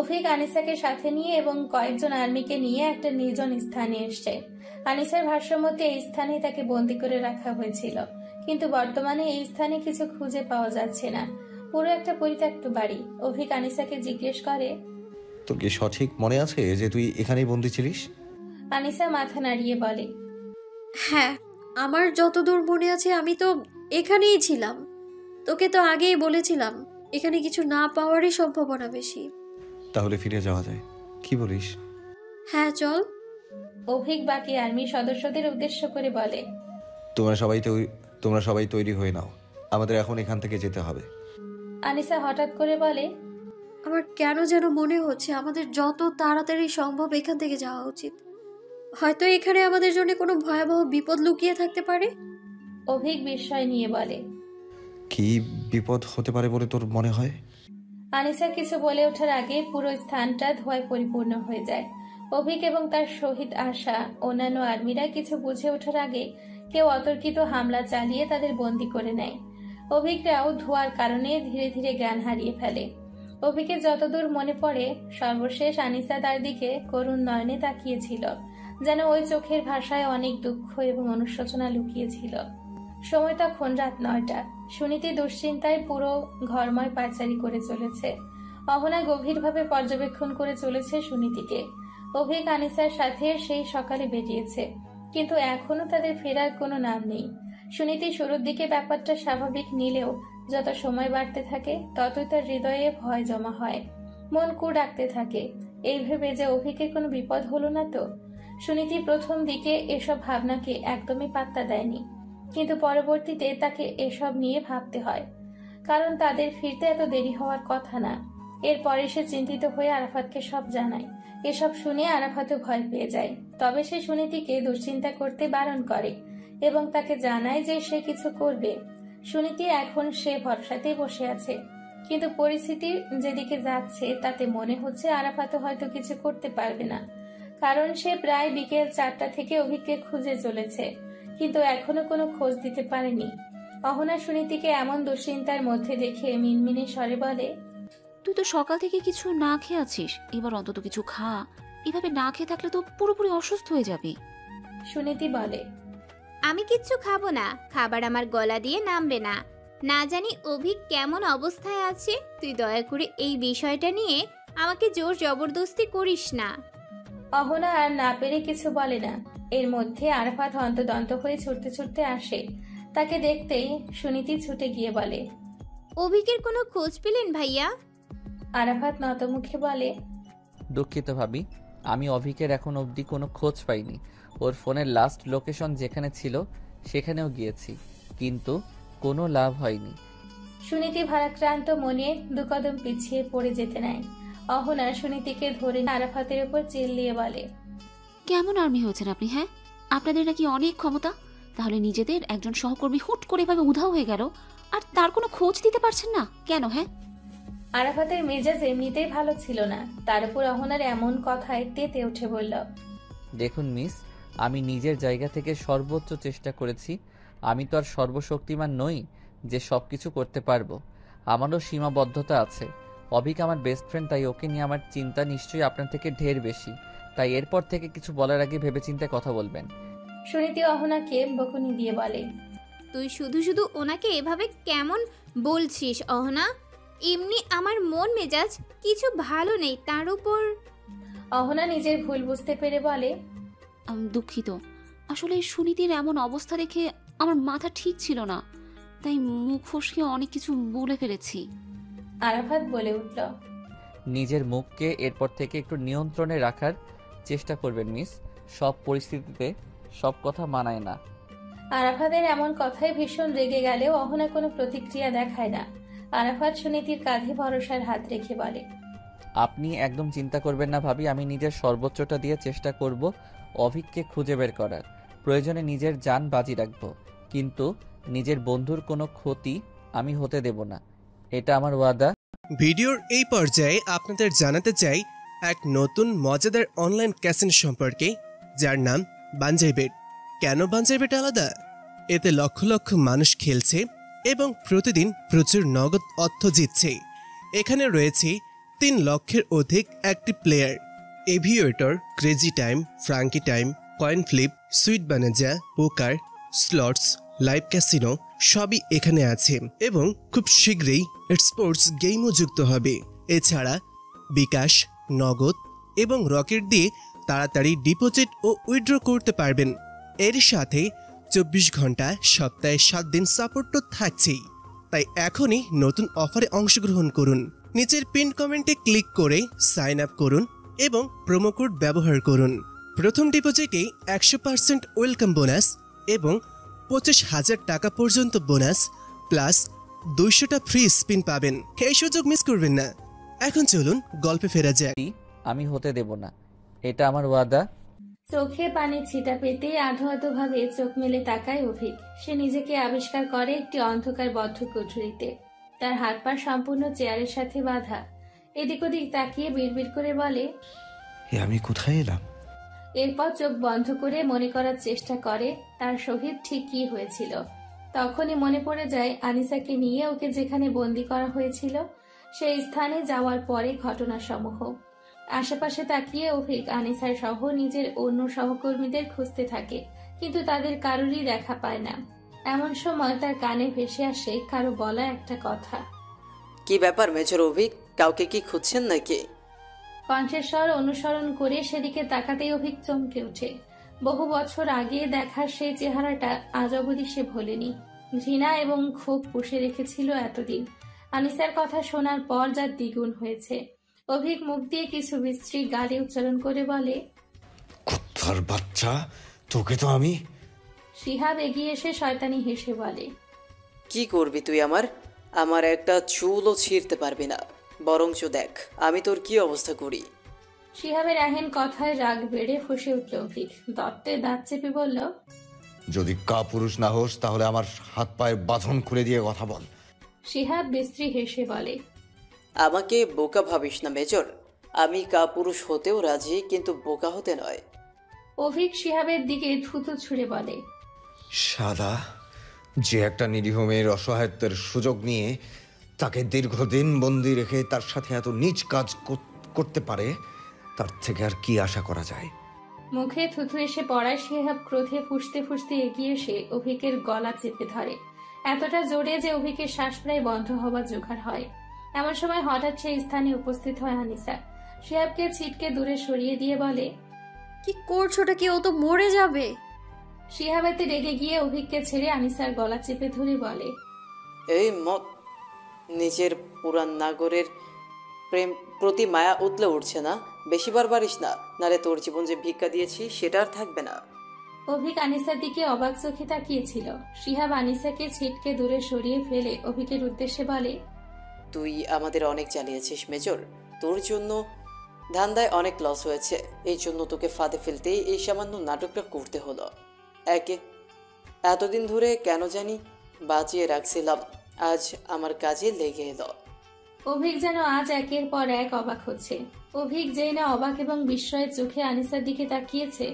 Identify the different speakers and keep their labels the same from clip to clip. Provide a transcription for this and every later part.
Speaker 1: অভিক আনিসাকে সাথে নিয়ে এবং কয়েকজন আর্মিকে নিয়ে একটা নির্জন স্থানে এসছে। আনিসার ভাষ্য মতে এই স্থানে তাকে বন্দী করে রাখা হয়েছিল, কিন্তু বর্তমানে এই স্থানে কিছু খুঁজে পাওয়া যাচ্ছে না। পুরো একটা পরিত্যক্ত বাড়ি। অভিক আনিসাকে জিজ্ঞেস করে,
Speaker 2: তোর কি সঠিক মনে আছে যে তুই এখানেই বন্দী ছিলিস?
Speaker 1: আনিসা মাথা নাড়িয়ে বলে,
Speaker 3: হ্যাঁ, আমার যতদূর মনে আছে আমি তো এখানেই ছিলাম। তোকে তো আগেই বলেছিলাম এখানে কিছু না পাওয়ারই সম্ভাবনা বেশি।
Speaker 2: তাহলে ফিরে যাওয়া যায়, কি বলিস?
Speaker 3: হ্যাঁ চল।
Speaker 1: অভিক বাকি আর্মি সদস্যদের উদ্দেশ্য করে বলে,
Speaker 2: তোমরা সবাই তৈরি হয়ে নাও, আমাদের এখন এখান থেকে যেতে হবে।
Speaker 1: আনিসা হঠাৎ করে বলে,
Speaker 3: আমার কেন যেন মনে হচ্ছে আমাদের যত তাড়াতাড়ি সম্ভব এখান থেকে যাওয়া উচিত। হয়তো এখানে আমাদের জন্য কোনো ভয়াবহ বিপদ লুকিয়ে থাকতে পারে।
Speaker 1: অভিক বিস্ময় নিয়ে বলে,
Speaker 2: কি বিপদ হতে পারে বলে তোর মনে হয়?
Speaker 1: আনিসা কিছু বলে ওঠার আগে পুরো স্থানটা ধোঁয়ায় পরিপূর্ণ হয়ে যায়। অভিক এবং তার শহীদ আশা অন্যান্য আর্মিরা কিছু বুঝে ওঠার আগে কেউ অতর্কিত হামলা চালিয়ে তাদের বন্দী করে নেয়। অভিকরাও ধোঁয়ার কারণে ধীরে ধীরে জ্ঞান হারিয়ে ফেলে। অভিকের যতদূর মনে পড়ে, সর্বশেষ আনিসা তার দিকে করুণ নয়নে তাকিয়েছিল, যেন ওই চোখের ভাষায় অনেক দুঃখ এবং অনুশোচনা লুকিয়েছিল। সময় তখন রাত 9টা। সুনীতি দুশ্চিন্তায় পুরো ঘরময় পায়চারি করে চলেছে। অহনা গভীরভাবে পর্যবেক্ষণ করে চলেছে সুনীতিকে। অভিক আনিসার সাথে সেই সকালে বেরিয়েছে, কিন্তু এখনো তাদের ফেরার কোনো নাম নেই। সুনীতি শুরুর দিকে ব্যাপারটা স্বাভাবিক নিলেও যত সময় বাড়তে থাকে ততই তার হৃদয়ে ভয় জমা হয়। মন কু ডাকতে থাকে, এই ভেবে যে অভিকের কোনো বিপদ হলো না তো। সুনীতি প্রথম দিকে এসব ভাবনাকে একদমই পাত্তা দেয়নি, কিন্তু পরবর্তীতে তাকে এসব নিয়ে ভাবতে হয়, কারণ তাদের ফিরতে এত দেরি হওয়ার কথা না। এরপরে সে চিন্তিত হয়ে আরাফাতকে সব জানায়। এসব শুনে আরাফাতও ভয় পেয়ে যায়, তবে সে সুনীতিকে দুশ্চিন্তা করতে বারণ করে এবং তাকে জানায় যে সে কিছু করবে। সুনীতি এখন সে ভরসাতেই বসে আছে, কিন্তু পরিস্থিতি যেদিকে যাচ্ছে তাতে মনে হচ্ছে আরাফাতও হয়তো কিছু করতে পারবে না, কারণ সে প্রায় বিকেল 4টা থেকে অভিককে খুঁজে চলেছে, কিন্তু এখনো কোনো খোঁজ দিতে পারেনি। অহনা সুনীতিকে এমন দুশ্চিন্তার মধ্যে দেখে মিনমিনে স্বরে বলে,
Speaker 4: তুই তো সকাল থেকে কিছু না খেয়ে আছিস, এবার অন্তত কিছু খা। এভাবে না খেয়ে থাকলে তো পুরোপুরি অসুস্থ হয়ে যাবি।
Speaker 1: সুনীতি বলে,
Speaker 5: আমি কিচ্ছু খাবো না, খাবার আমার গলা দিয়ে নামবে না। না জানি অভিক কেমন অবস্থায় আছে, তুই দয়া করে এই বিষয়টা নিয়ে আমাকে জোর জবরদস্তি করিস না।
Speaker 1: অহনা আর না পেরে কিছু বলে না। এর মধ্যে আরাফাত হন্তদন্ত হয়ে ছুটতে ছুটতে আসে। তাকে দেখতেই সুনীতি ছুটে গিয়ে বলে,
Speaker 5: অভিকের কোনো খোঁজ পেলেন ভাইয়া?
Speaker 1: আরাফাত নতমুখে বলে,
Speaker 6: দুঃখিত ভাবি, আমি অভিকের এখন অবধি কোনো খোঁজ পাইনি। ওর ফোনের লাস্ট লোকেশন যেখানে ছিল সেখানেও গিয়েছি, কিন্তু কোনো লাভ হয়নি।
Speaker 1: সুনীতি ভারাক্রান্ত মনে দুকদম পিছিয়ে পড়ে যেতে নেয়। অহনা সুনীতিকে ধরে আরাফাতের উপর চিল্লিয়ে বলে,
Speaker 4: কেমন আর্মি হয়েছেন আপনি? হ্যাঁ, আপনাদের নাকি অনেক ক্ষমতা, তাহলে নিজেদের একজন সহকর্মী হুট করে এভাবে উধাও হয়ে গেল আর তার কোনো খোঁজ দিতে পারছেন না কেন? হ্যাঁ,
Speaker 1: আরাফাতের মেজাজ এমনিতেই ভালো ছিল না, তার উপর অহনার এমন কথায় তেতে উঠে বলল,
Speaker 6: দেখুন মিস, আমি নিজের জায়গা থেকে সর্বোচ্চ চেষ্টা করেছি। আমি তো আর সর্বশক্তিমান নই যে সব কিছু করতে পারবো, আমারও সীমাবদ্ধতা আছে। অভিক আমার বেস্ট ফ্রেন্ড, তাই ওকে নিয়ে আমার চিন্তা নিশ্চয়ই আপনার থেকে ঢের বেশি। তাই এরপর থেকে কিছু বলার আগে ভেবেচিন্তে কথা বলবেন।
Speaker 1: সুনীতি অহনাকে বকুনি দিয়ে বলে,
Speaker 5: তুই শুধু শুধু ওনাকে এভাবে কেমন বলছিস অহনা? এমনি আমার মন মেজাজ কিছু ভালো নেই, তার উপর।
Speaker 1: অহনা নিজের ভুল বুঝতে পেরে বলে,
Speaker 4: আমি দুঃখিত, আসলে সুনীতির এমন অবস্থা দেখে আমার মাথা ঠিক ছিল না, তাই মুখ ফসকে অনেক কিছু বলে ফেলেছি।
Speaker 1: আরাফাত বলে উঠল,
Speaker 6: নিজের মুখকে এরপর থেকে একটু নিয়ন্ত্রণে রাখার চেষ্টা করবেন মিস, সব পরিস্থিতিতে সব কথা মানায় না।
Speaker 1: আরাফাতের এমন কথায় ভীষণ রেগে গেলেও অহনা কোনো প্রতিক্রিয়া দেখায় না। আরাফাত সুনীতির কাঁধে ভরসার হাত রেখে বলে,
Speaker 6: আপনি একদম চিন্তা করবেন না ভাবি, আমি নিজের সর্বোচ্চটা দিয়ে চেষ্টা করব অভিককে খুঁজে বের করার। প্রয়োজনে নিজের জান বাজি রাখবো, কিন্তু নিজের বন্ধুর কোনো ক্ষতি আমি হতে দেব না, এটা আমার ওয়াদা।
Speaker 7: ভিডিওর এই পর্যায়ে আপনাদের জানাতে চাই এক নতুন মজাদার অনলাইন ক্যাসিনো সম্পর্কে, যার নাম বাঞ্জাই বেট। কেন বাঞ্জাই বেট আলাদা? এতে লক্ষ লক্ষ মানুষ খেলছে এবং প্রতিদিন প্রচুর নগদ অর্থ জিতছে। এখানে রয়েছে 3 লক্ষের অধিক active player. Aviator, crazy time, funky time, coin flip, sweet bonanza, poker, slots, live casino সবই এখানে আছে এবং খুব শীঘ্রই স্পোর্টস গেমও যুক্ত হবে। এছাড়া বিকাশ, নগদ এবং রকেট দিয়ে তাড়াতাড়ি ডিপোজিট ও উইথড্র করতে পারবেন। এর সাথে 24 ঘন্টা সপ্তাহে 7 দিন সাপোর্ট তো থাকছেই। তাই এখনই নতুন অফারে অংশগ্রহণ করুন। নিচের পিন কমেন্টে ক্লিক করে সাইন আপ করুন এবং প্রোমো কোড ব্যবহার করুন। প্রথম ডিপোজিটে 100% ওয়েলকাম বোনাস এবং 25,000 টাকা পর্যন্ত বোনাস প্লাস 200টা ফ্রি স্পিন পাবেন। এই সুযোগ মিস করবেন না। এখন চলুন গল্পে ফেরা যাক।
Speaker 6: আমি হতে দেব না, এটা আমার ওয়াদা।
Speaker 1: চোখে পানির ছিটা পেতেই আধো আধো ভাবে চোখ মেলে তাকায় অভিক। সে নিজেকে আবিষ্কার করে একটি অন্ধকার বদ্ধ কুঠুরিতে। তার হাত পা সম্পূর্ণ চেয়ারের সাথে বাঁধা। এদিক ওদিক তাকিয়ে বিড়বিড় করে বলে,
Speaker 2: আমি কোথায় এলাম?
Speaker 1: এরপর চোখ বন্ধ করে মনে করার চেষ্টা করে তার সহিত ঠিক কি হয়েছিল। তখনই মনে পড়ে যায় আনিসাকে নিয়ে ওকে যেখানে বন্দি করা হয়েছিল সেই স্থানে যাওয়ার পরে ঘটনাসমূহ। আশেপাশে তাকিয়ে অভিক আনিসার সহ নিজের অন্য সহকর্মীদের খুঁজতে থাকে, কিন্তু তাদের কারোরই দেখা পায় না। এমন সময় তার কানে ভেসে আসে কারো বলা একটা কথা।
Speaker 8: কি ব্যাপার মেজর অভিক, কাউকে কি খুঁজছেন নাকি?
Speaker 1: কণ্ঠেশ্বর অনুসরণ করে সেদিকে তাকাতেই অভিক চমকে ওঠে। বহু বছর আগে দেখার সেই চেহারাটা আজ অবধি সে ভোলেনি। ঘৃণা এবং ক্ষোভ পুষে রেখেছিল এতদিন। আনিসার কথা শোনার পর যা দ্বিগুণ হয়েছে। অভিক মুখ দিয়ে কিছু বিশ্রী গালি উচ্চারণ করে বলে,
Speaker 2: কুত্তার বাচ্চা, তোকে তো আমি।
Speaker 1: শিহাব এগিয়ে এসে শয়তানি হেসে বলে,
Speaker 8: কি করবি তুই আমার একটা চুলও ছিঁড়তে পারবি না। বরঞ্চ দেখ আমি তোর কি অবস্থা করি।
Speaker 1: শিহাবের এহেন কথায় রাগ বেড়ে ফুঁসে উঠল অভিক। দত্তে দাঁত চেপে বলল,
Speaker 2: যদি কাপুরুষ না হোস তাহলে আমার হাত পায়ের বাঁধন খুলে দিয়ে কথা বল।
Speaker 1: শিহাব বিশ্রী হেসে বলে,
Speaker 8: আমাকে বোকা ভাবিস না মেজর, আমি কাপুরুষ হতেও রাজি, কিন্তু বোকা হতে নয়।
Speaker 1: অভিক শিহাবের দিকে থুতু ছুঁড়ে বলে,
Speaker 2: শালা, যে একটা নিরীহ মেয়ের অসহায়ত্বের সুযোগ নিয়ে তাকে দীর্ঘদিন বন্দি রেখে তার সাথে এত নীচ কাজ করতে পারে, তার থেকে আর কি আশা করা যায়?
Speaker 1: মুখে থুথু এসে পড়ায় শিহাব ক্রোধে ফুঁসতে ফুঁসতে এগিয়ে এসে অভিকের গলা চেপে ধরে, এতটা জোরে যে অভিকের শ্বাস প্রায় বন্ধ হওয়া জোগাড় হয়। এমন সময় হঠাৎ সেই স্থানে উপস্থিত হয় আনিসা। শিহাবকে ছিটকে দূরে সরিয়ে দিয়ে বলে,
Speaker 3: কি করছোটা কি? ও তো মরে যাবে।
Speaker 1: শিহাবেতে রেগে গিয়ে অভিককে ছেড়ে আনিসার গলা চেপে ধরে বলে,
Speaker 8: এই মত, নিজের পুরান নাগরের প্রেম প্রতি মায়া উতলে উঠছে না? বেশি বার পারিস না, নালে তোর জীবন যে ভিক্ষা দিয়েছি সেটা আর থাকবে না।
Speaker 1: অভিক আনিসার দিকে অবাক চোখে তাকিয়েছিল। শিহাব আনিসাকে ছিটকে দূরে সরিয়ে ফেলে অভিকের উদ্দেশ্যে বলে,
Speaker 8: তুই আমাদের অনেক জ্বালিয়েছিস মেজর, তোর জন্য ধান্দায় অনেক লস হয়েছে, এই জন্য তোকে ফাঁদে ফেলতেই এই সামান্য নাটকটা করতে হলো। এতদিন ধরে কেন জানি বাঁচিয়ে রাখছিলাম, আজ আমার কাজে লেগে এলো।
Speaker 1: অভিক যেন আজ একের পর এক অবাক হচ্ছে। অভিক যেই না অবাক এবং বিস্ময়ের চোখে আনিসার দিকে তাকিয়েছে,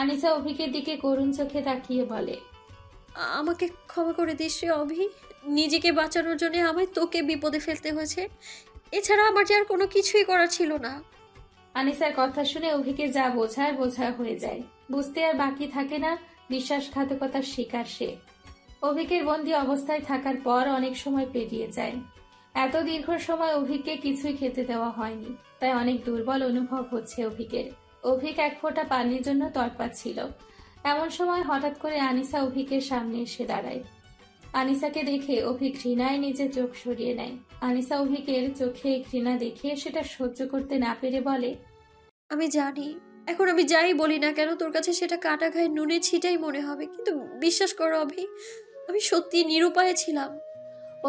Speaker 1: আনিসা অভিকের দিকে করুণ চোখে তাকিয়ে বলে,
Speaker 3: আমাকে ক্ষমা করে দিস রে অভি। নিজেকে বাঁচানোর জন্য আমায় তোকে বিপদে ফেলতে হয়েছে। এছাড়া আমার যে আর কোনো কিছুই করার ছিল না।
Speaker 1: আনিসার কথা শুনে অভিকে যা বোঝা হয়ে যায়। বুঝতে আর বাকি থাকে না বিশ্বাসঘাতকতার শিকার সে। অভিকের বন্দি অবস্থায় থাকার পর অনেক সময় পেরিয়ে যায়। এত দীর্ঘ সময় অভিককে কিছুই খেতে দেওয়া হয়নি, তাই অনেক দুর্বল অনুভব হচ্ছে অভিকের। অভিক এক ফোঁটা পানির জন্য তড়পাচ্ছিল। এমন সময় হঠাৎ করে আনিসা অভিকের সামনে এসে দাঁড়ায়। আনিসাকে দেখে অভিক ঘৃণায় নিজের চোখ সরিয়ে নেয়। আনিসা অভিকের চোখে ঘৃণা দেখে সেটা সহ্য করতে না পেরে বলে,
Speaker 3: আমি জানি এখন আমি যাই বলি না কেন তোর কাছে সেটা কাটা ঘায়ে নুনের ছিটাই মনে হবে, কিন্তু বিশ্বাস করো অভি, আমি সত্যি নিরুপায় ছিলাম।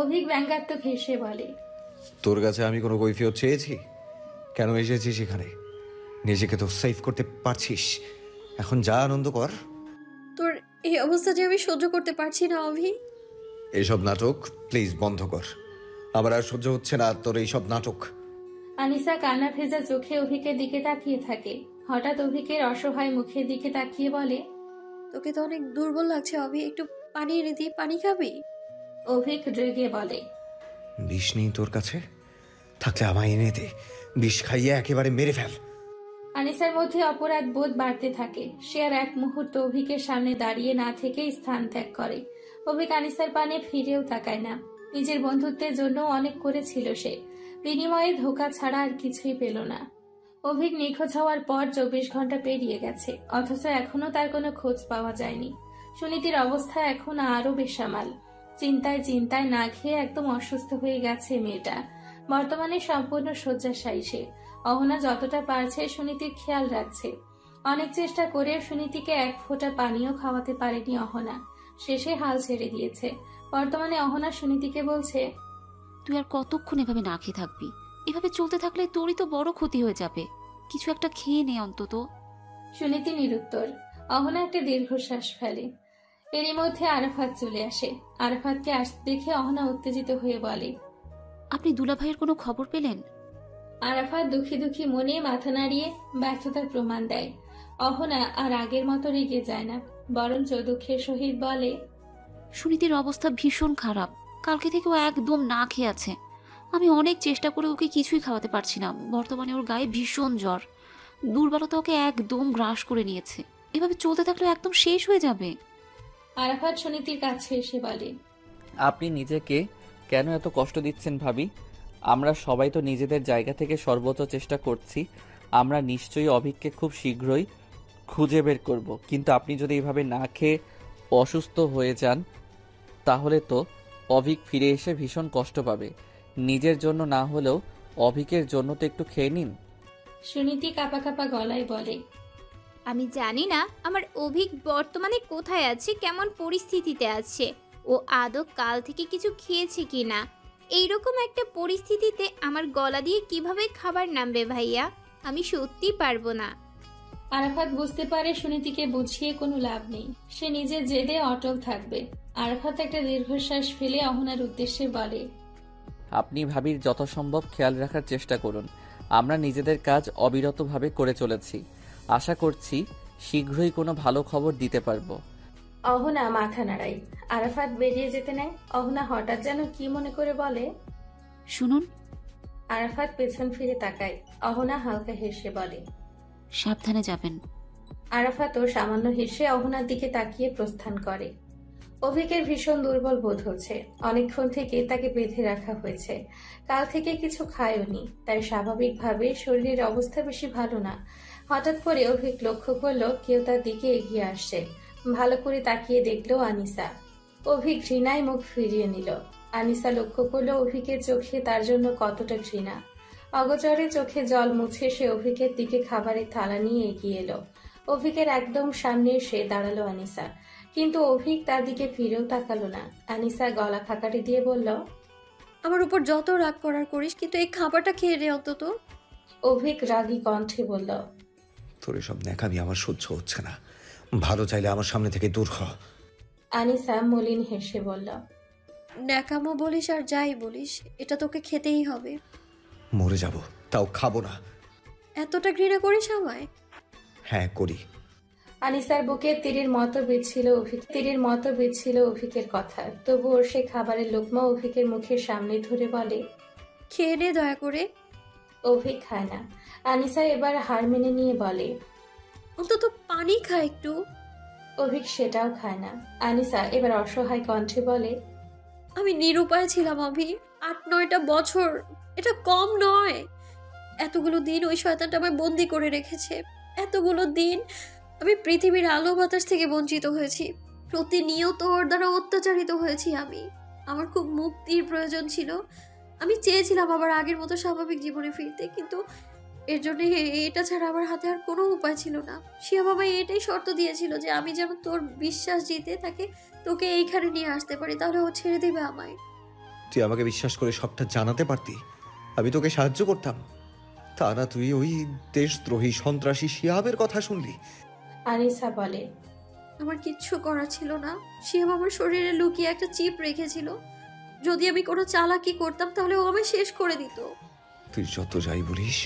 Speaker 1: অভিক ব্যঙ্গাত্মক হেসে বলে,
Speaker 2: তোর কাছে আমি কোনো কৈফিয়ত চেয়েছি? কেন এসেছিস এখানে? নিজেকে তো সেভ করতে পারছিস, এখন যা আনন্দ কর।
Speaker 3: তোর এই অবস্থা যে আমি সহ্য করতে পারছি না অভি।
Speaker 2: এইসব নাটক প্লিজ বন্ধ কর, আমার আর সহ্য হচ্ছে না তোর এইসব নাটক।
Speaker 1: আনিসা কান্না ভেজা চোখে অভিকের দিকে তাকিয়ে থাকে। হঠাৎ অভিকের অসহায় মুখের দিকে তাকিয়ে বলে,
Speaker 3: তোকে তো অনেক দুর্বল লাগছে অভি, একটু পানি এনে দিই, পানি খাবি?
Speaker 1: অভিক রেগে বলে,
Speaker 2: বিষ নেই তোর কাছে? থাকলে আমায় এনে দে, বিষ খাইয়ে একেবারে মেরে ফেল।
Speaker 1: আনিসার মধ্যে অপরাধ বোধ বাড়তে থাকে। সে আর এক মুহূর্ত অভিকের সামনে দাঁড়িয়ে না থেকে স্থান ত্যাগ করে। অভিক আনিসার পানে ফিরেও তাকায় না। নিজের বন্ধুত্বের জন্য অনেক করেছিল সে, বিনিময়ে ধোঁকা ছাড়া আর কিছুই পেল না। অভিক নিখোঁজ হওয়ার পর 24 ঘন্টা পেরিয়ে গেছে, অথচ এখনো তার কোনো খোঁজ পাওয়া যায়নি। সুনীতির অবস্থা এখন আরো বেসামাল। চিন্তায় চিন্তায় না খেয়ে একদম অসুস্থ হয়ে গেছে মেয়েটা। বর্তমানে সম্পূর্ণ শয্যাশায়ী সে। অহনা যতটা পারছে সুনীতির খেয়াল রাখছে। অনেক চেষ্টা করে সুনীতিকে এক ফোঁটা পানিও খাওয়াতে পারেনি অহনা। শেষে হাল ছেড়ে দিয়েছে। বর্তমানে অহনা সুনীতিকে বলছে,
Speaker 4: তুই আর কতক্ষণ এভাবে না খেয়ে থাকবি? এভাবে চলতে থাকলে তোরই তো বড় ক্ষতি হয়ে যাবে। কিছু একটা খেয়ে নে অন্তত।
Speaker 1: সুনীতি নিরুত্তর। অহনা একটা দীর্ঘশ্বাস ফেলে। এরই মধ্যে আরাফাত চলে আসে। আরাফাতকে আসতে দেখে অহনা উত্তেজিত হয়ে বলে,
Speaker 4: আপনি দুলা ভাইয়ের কোনো খবর পেলেন?
Speaker 1: আরাফাত দুঃখী দুঃখী মনে মাথা নাড়িয়ে ব্যর্থতার প্রমাণ দেয়। অহনা আর আগের মতো রেগে যায় না, বরঞ্চ দুঃখের সহিত বলে,
Speaker 4: সুনীতির অবস্থা ভীষণ খারাপ। কালকে থেকে ও একদম না খেয়ে আছে। আমি অনেক চেষ্টা করে ওকে কিছুই খাওয়াতে পারছি না। বর্তমানে ওর গায়ে ভীষণ জ্বর, দুর্বলতা ওকে একদম গ্রাস করে নিয়েছে। এভাবে চলতে থাকলে একদম শেষ হয়ে যাবে।
Speaker 1: আরাফাত সুনীতির কাছে এসে বলে,
Speaker 6: আপনি নিজেকে কেন এত কষ্ট দিচ্ছেন ভাবি? আমরা সবাই তো নিজেদের জায়গা থেকে সর্বোচ্চ চেষ্টা করছি। আমরা নিশ্চয়ই অভিককে খুব শীঘ্রই খুঁজে বের করব। কিন্তু আপনি যদি এভাবে না খেয়ে অসুস্থ হয়ে যান তাহলে তো অভিক ফিরে এসে ভীষণ কষ্ট পাবে। নিজের জন্য না হলেও অভিকের জন্য তো একটু খেয়ে নিন।
Speaker 1: সুনীতি কাঁপা কাঁপা গলায় বলে,
Speaker 5: আমি জানি না আমার অভিক বর্তমানে কোথায় আছে, কেমন পরিস্থিতিতে আছে, ও আদৌ কাল থেকে কিছু খেয়েছে কিনা। এইরকম একটা পরিস্থিতিতে আমার গলা দিয়ে কিভাবে খাবার নামবে ভাইয়া? আমি সত্যি পারবো না।
Speaker 1: আরাফাত বুঝতে পারে সুনীতিকে বুঝিয়ে কোনো লাভ নেই। সে নিজে জেদে অটল থাকবে। আরাফাত একটা দীর্ঘশ্বাস ফেলে অহনার উদ্দেশ্যে বলে,
Speaker 6: আপনি ভাবির যত সম্ভব খেয়াল রাখার চেষ্টা করুন। আমরা নিজেদের কাজ অবিরতভাবে করে চলেছি। আশা করছি শীঘ্রই কোনো ভালো খবর দিতে পারবো।
Speaker 1: অহনা মাথা নাড়ায়। আরাফাত বেরিয়ে যেতে নেয়। অহনা হঠাৎ যেন কি মনে করে বলে,
Speaker 4: শুনুন।
Speaker 1: আরাফাত পেছন ফিরে তাকায়। অহনা হালকা হেসে বলে,
Speaker 4: সাবধানে যাবেন।
Speaker 1: আরাফাতও সামান্য হেসে অহনার দিকে তাকিয়ে প্রস্থান করে। অভিকের ভীষণ দুর্বল বোধ হচ্ছে। অনেকক্ষণ থেকে তাকে বেঁধে রাখা হয়েছে। কাল থেকে কিছু খায়ওনি, তাই স্বাভাবিকভাবে শরীরের অবস্থা বেশি ভালো না। হঠাৎ করে অভিক লক্ষ্য করলো কেউ তার দিকে এগিয়ে আসছে। ভালো করে তাকিয়ে দেখলো আনিসা। অভিক ঘৃণায় মুখ ফিরিয়ে নিল। আনিসা লক্ষ্য করলো অভিকের চোখে তার জন্য কতটা ঘৃণা। অগোচরে চোখে জল মুছে সে অভিকের দিকে খাবারের থালা নিয়ে এগিয়ে এলো। অভিকের একদম সামনে এসে দাঁড়ালো আনিসা, কিন্তু অভিক তার দিকে ফিরেও তাকালো না। আনিসা গলা খাকারি দিয়ে বলল,
Speaker 3: আমার উপর যত রাগ করার করিস, কিন্তু এই খাবারটা খেয়ে নে অন্তত।
Speaker 1: অভিক রাগী কণ্ঠে বলল,
Speaker 2: তোর এসব ন্যাকামি আমার সহ্য হচ্ছে না। ভালো চাইলে আমার সামনে থেকে দূর হ।
Speaker 1: আনিসা মলিন হেসে বলল,
Speaker 3: ন্যাকামো বলিস আর যাই বলিস, এটা তোকে খেতেই হবে।
Speaker 2: মরে যাব, তাও খাবো না।
Speaker 3: এতটা ঘৃণা করিস আমায়?
Speaker 2: হ্যাঁ করি।
Speaker 1: আনিসার বুকে তীরের মতো বিচ্ছিল অভিকের কথা। তবুও সে খাবারের লোকমা অভিকের মুখের সামনে ধরে বলে,
Speaker 3: খেয়ে নে দয়া করে।
Speaker 1: অভিক খায় না। আনিসা এবার হার মেনে নিয়ে বলে,
Speaker 3: অন্তত পানি খা একটু।
Speaker 1: অভিক সেটাও খায় না। আনিসা এবার অসহায় কণ্ঠে বলে,
Speaker 3: আমি নিরুপায় ছিলাম অভি। 8-9টা বছর, এটা কম নয়। এতগুলো দিন ওই শয়তানটা আমায় বন্দি করে রেখেছে। এতগুলো দিন আমি পৃথিবীর আলো বাতাস থেকে বঞ্চিত হয়েছি। প্রতিনিয়ত ওর দ্বারা অত্যাচারিত হয়েছি আমি। আমার খুব মুক্তির প্রয়োজন ছিল। আমি চেয়েছিলাম আবার আগের মতো স্বাভাবিক জীবনে ফিরতে, কিন্তু এর জন্য এটা ছাড়া আমার হাতে আর কোনো উপায় ছিল না। শিয়া বাবা এটাই শর্ত দিয়েছিল যে আমি যেন তোর বিশ্বাস জিতে তোকে এইখানে নিয়ে আসতে পারি, তাহলে ও ছেড়ে দেবে আমায়।
Speaker 2: তুই আমাকে বিশ্বাস করে সবটা জানাতে পারতি, আমি তোকে সাহায্য করতাম। তা না, তুই ওই দেশদ্রোহী সন্ত্রাসী শিহাবের কথা শুনলি।
Speaker 1: আনিসা বলে,
Speaker 3: আমার কিচ্ছু করা ছিল না। শিয়া বাবার শরীরে লুকিয়ে একটা চিপ রেখেছিল। যদি আমি কোনো চালাকি করতাম তাহলে ও আমায় শেষ করে দিত।
Speaker 2: তুই যত যাই বলিস,